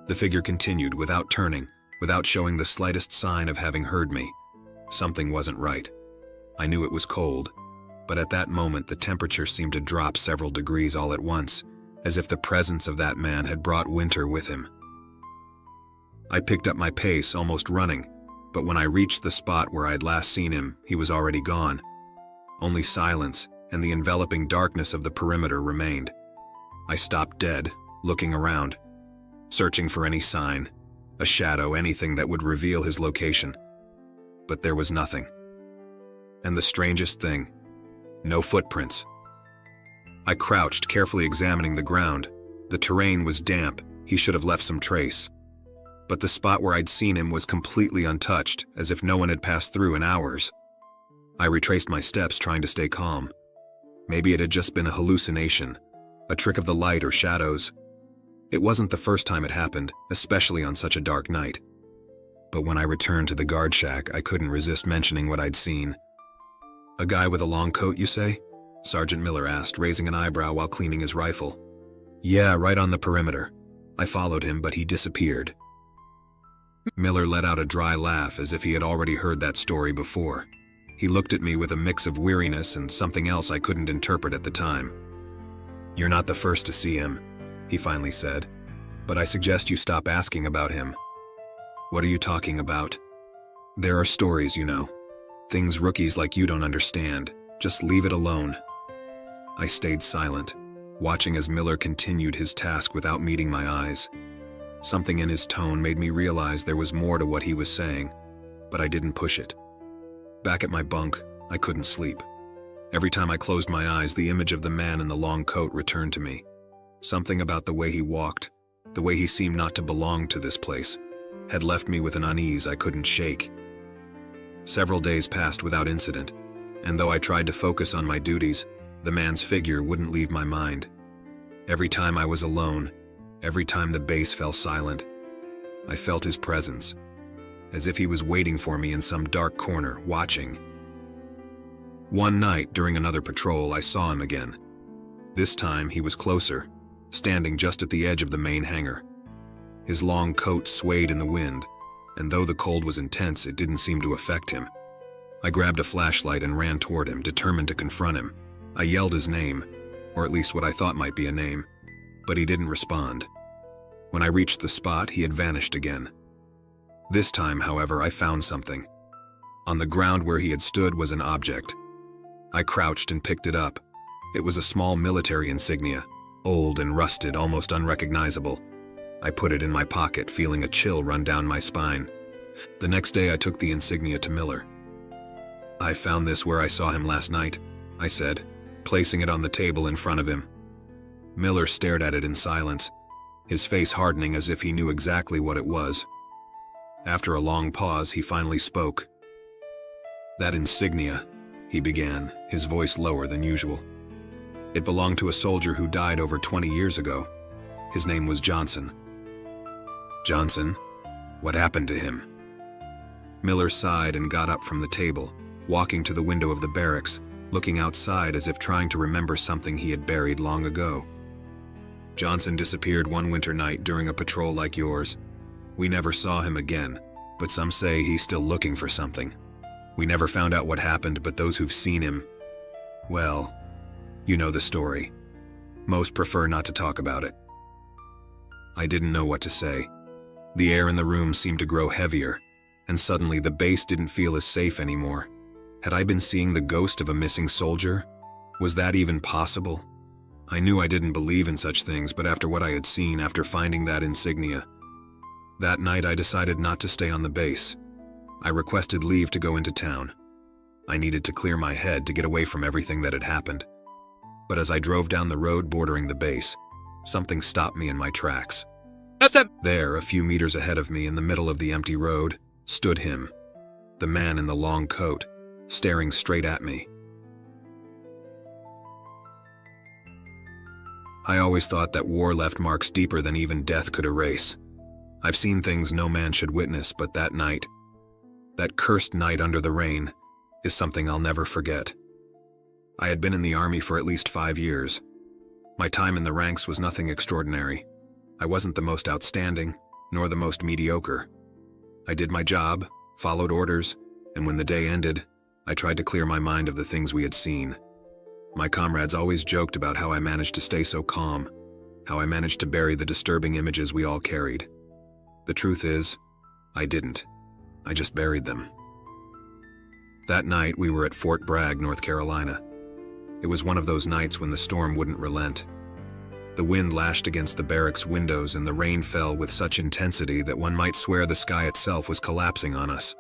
The figure continued without turning, without showing the slightest sign of having heard me. Something wasn't right. I knew it was cold, but at that moment the temperature seemed to drop several degrees all at once, as if the presence of that man had brought winter with him. I picked up my pace, almost running, but when I reached the spot where I'd last seen him, he was already gone. Only silence and the enveloping darkness of the perimeter remained. I stopped dead, looking around, searching for any sign, a shadow, anything that would reveal his location. But there was nothing. And the strangest thing, no footprints. I crouched, carefully examining the ground. The terrain was damp, he should have left some trace. But the spot where I'd seen him was completely untouched, as if no one had passed through in hours. I retraced my steps, trying to stay calm. Maybe it had just been a hallucination, a trick of the light or shadows. It wasn't the first time it happened, especially on such a dark night. But when I returned to the guard shack, I couldn't resist mentioning what I'd seen. "A guy with a long coat, you say?" Sergeant Miller asked, raising an eyebrow while cleaning his rifle. "Yeah, right on the perimeter." I followed him, but he disappeared. Miller let out a dry laugh, as if he had already heard that story before. He looked at me with a mix of weariness and something else I couldn't interpret at the time. "You're not the first to see him," he finally said, "but I suggest you stop asking about him." "What are you talking about?" "There are stories, you know. Things rookies like you don't understand. Just leave it alone." I stayed silent, watching as Miller continued his task without meeting my eyes. Something in his tone made me realize there was more to what he was saying, but I didn't push it. Back at my bunk, I couldn't sleep. Every time I closed my eyes, the image of the man in the long coat returned to me. Something about the way he walked, the way he seemed not to belong to this place, had left me with an unease I couldn't shake. Several days passed without incident, and though I tried to focus on my duties, the man's figure wouldn't leave my mind. Every time I was alone, every time the base fell silent, I felt his presence, as if he was waiting for me in some dark corner, watching. One night, during another patrol, I saw him again. This time, he was closer, standing just at the edge of the main hangar. His long coat swayed in the wind, and though the cold was intense, it didn't seem to affect him. I grabbed a flashlight and ran toward him, determined to confront him. I yelled his name, or at least what I thought might be a name, but he didn't respond. When I reached the spot, he had vanished again. This time, however, I found something. On the ground where he had stood was an object. I crouched and picked it up. It was a small military insignia, old and rusted, almost unrecognizable. I put it in my pocket, feeling a chill run down my spine. The next day, I took the insignia to Miller. "I found this where I saw him last night," I said, placing it on the table in front of him. Miller stared at it in silence, his face hardening as if he knew exactly what it was. After a long pause, he finally spoke. "That insignia," he began, his voice lower than usual. "It belonged to a soldier who died over 20 years ago. His name was Johnson." "Johnson? What happened to him?" Miller sighed and got up from the table, walking to the window of the barracks, looking outside as if trying to remember something he had buried long ago. "Johnson disappeared one winter night during a patrol like yours. We never saw him again, but some say he's still looking for something. We never found out what happened, but those who've seen him, well, you know the story. Most prefer not to talk about it." I didn't know what to say. The air in the room seemed to grow heavier, and suddenly the base didn't feel as safe anymore. Had I been seeing the ghost of a missing soldier? Was that even possible? I knew I didn't believe in such things, but after what I had seen, after finding that insignia, that night I decided not to stay on the base. I requested leave to go into town. I needed to clear my head to get away from everything that had happened. But as I drove down the road bordering the base, something stopped me in my tracks. There, a few meters ahead of me in the middle of the empty road, stood him, the man in the long coat, staring straight at me. I always thought that war left marks deeper than even death could erase. I've seen things no man should witness, but that night, that cursed night under the rain, is something I'll never forget. I had been in the army for at least 5 years. My time in the ranks was nothing extraordinary. I wasn't the most outstanding, nor the most mediocre. I did my job, followed orders, and when the day ended, I tried to clear my mind of the things we had seen. My comrades always joked about how I managed to stay so calm, how I managed to bury the disturbing images we all carried. The truth is, I didn't. I just buried them. That night, we were at Fort Bragg, North Carolina. It was one of those nights when the storm wouldn't relent. The wind lashed against the barracks windows and the rain fell with such intensity that one might swear the sky itself was collapsing on us.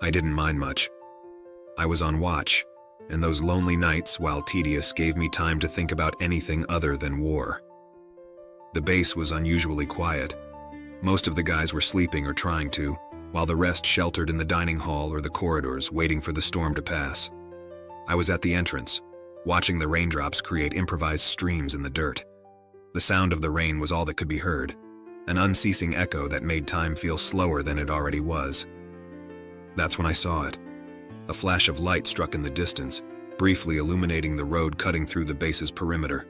I didn't mind much. I was on watch, and those lonely nights, while tedious, gave me time to think about anything other than war. The base was unusually quiet. Most of the guys were sleeping or trying to, while the rest sheltered in the dining hall or the corridors, waiting for the storm to pass. I was at the entrance, watching the raindrops create improvised streams in the dirt. The sound of the rain was all that could be heard, an unceasing echo that made time feel slower than it already was. That's when I saw it. A flash of light struck in the distance, briefly illuminating the road cutting through the base's perimeter.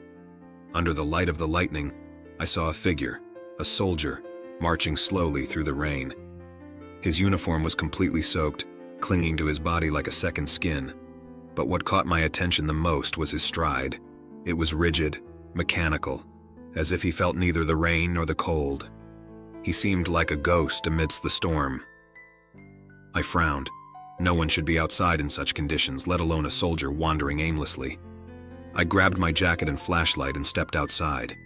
Under the light of the lightning, I saw a figure, a soldier, marching slowly through the rain. His uniform was completely soaked, clinging to his body like a second skin. But what caught my attention the most was his stride. It was rigid, mechanical, as if he felt neither the rain nor the cold. He seemed like a ghost amidst the storm. I frowned. No one should be outside in such conditions, let alone a soldier wandering aimlessly. I grabbed my jacket and flashlight and stepped outside.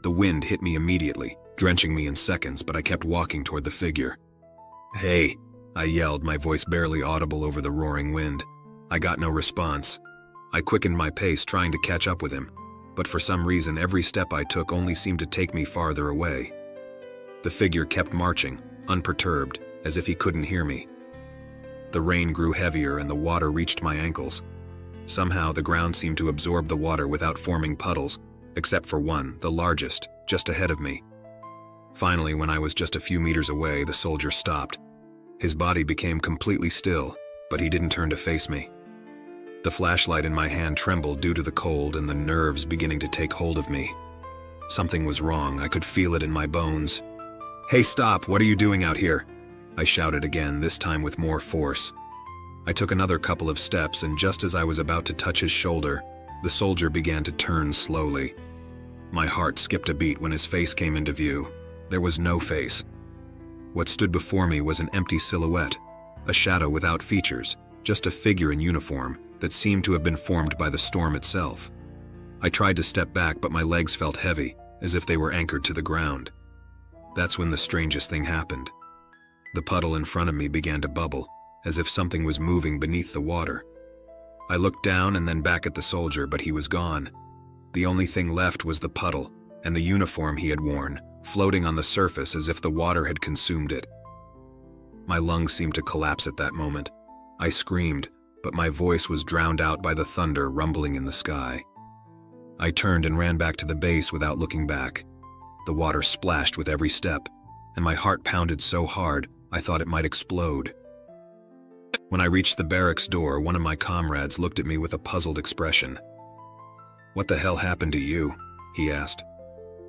The wind hit me immediately, drenching me in seconds, but I kept walking toward the figure. "Hey," I yelled, my voice barely audible over the roaring wind. I got no response. I quickened my pace, trying to catch up with him, but for some reason every step I took only seemed to take me farther away. The figure kept marching, unperturbed, as if he couldn't hear me. The rain grew heavier and the water reached my ankles. Somehow the ground seemed to absorb the water without forming puddles, except for one, the largest, just ahead of me. Finally, when I was just a few meters away, the soldier stopped. His body became completely still, but he didn't turn to face me. The flashlight in my hand trembled due to the cold and the nerves beginning to take hold of me. Something was wrong. I could feel it in my bones. "Hey, stop! What are you doing out here?" I shouted again, this time with more force. I took another couple of steps, and just as I was about to touch his shoulder, the soldier began to turn slowly. My heart skipped a beat when his face came into view. There was no face. What stood before me was an empty silhouette, a shadow without features, just a figure in uniform that seemed to have been formed by the storm itself. I tried to step back, but my legs felt heavy, as if they were anchored to the ground. That's when the strangest thing happened. The puddle in front of me began to bubble, as if something was moving beneath the water. I looked down and then back at the soldier, but he was gone. The only thing left was the puddle and the uniform he had worn, floating on the surface as if the water had consumed it. My lungs seemed to collapse at that moment. I screamed, but my voice was drowned out by the thunder rumbling in the sky. I turned and ran back to the base without looking back. The water splashed with every step, and my heart pounded so hard I thought it might explode. When I reached the barracks door, one of my comrades looked at me with a puzzled expression. "What the hell happened to you?" he asked.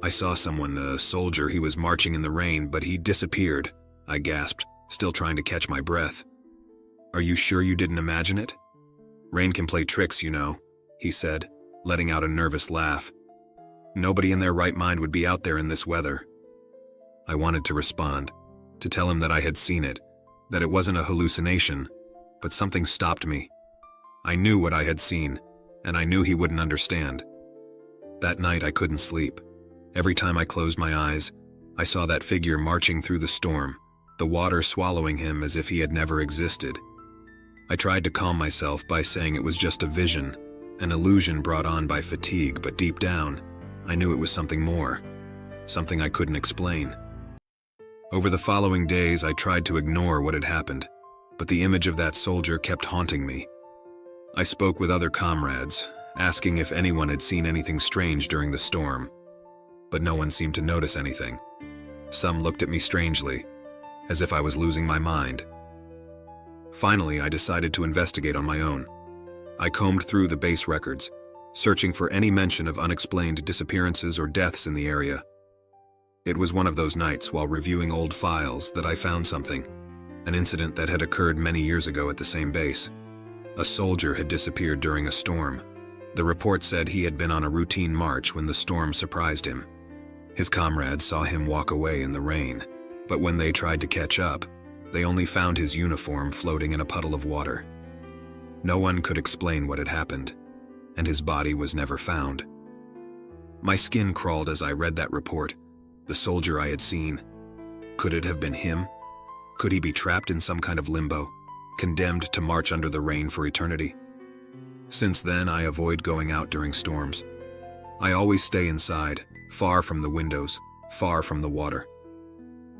"I saw someone, a soldier. He was marching in the rain, but he disappeared," I gasped, still trying to catch my breath. "Are you sure you didn't imagine it?" "Rain can play tricks, you know," he said, letting out a nervous laugh. "Nobody in their right mind would be out there in this weather." I wanted to respond, to tell him that I had seen it, that it wasn't a hallucination, but something stopped me. I knew what I had seen, and I knew he wouldn't understand. That night I couldn't sleep. Every time I closed my eyes, I saw that figure marching through the storm, the water swallowing him as if he had never existed. I tried to calm myself by saying it was just a vision, an illusion brought on by fatigue, but deep down, I knew it was something more, something I couldn't explain. Over the following days, I tried to ignore what had happened, but the image of that soldier kept haunting me. I spoke with other comrades, asking if anyone had seen anything strange during the storm, but no one seemed to notice anything. Some looked at me strangely, as if I was losing my mind. Finally, I decided to investigate on my own. I combed through the base records, searching for any mention of unexplained disappearances or deaths in the area. It was one of those nights while reviewing old files that I found something, an incident that had occurred many years ago at the same base. A soldier had disappeared during a storm. The report said he had been on a routine march when the storm surprised him. His comrades saw him walk away in the rain, but when they tried to catch up, they only found his uniform floating in a puddle of water. No one could explain what had happened, and his body was never found. My skin crawled as I read that report. The soldier I had seen. Could it have been him? Could he be trapped in some kind of limbo, condemned to march under the rain for eternity? Since then, I avoid going out during storms. I always stay inside, far from the windows, far from the water.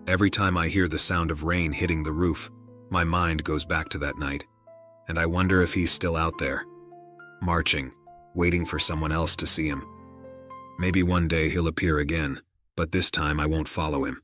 Every time I hear the sound of rain hitting the roof, my mind goes back to that night, and I wonder if he's still out there, marching, waiting for someone else to see him. Maybe one day he'll appear again, but this time I won't follow him.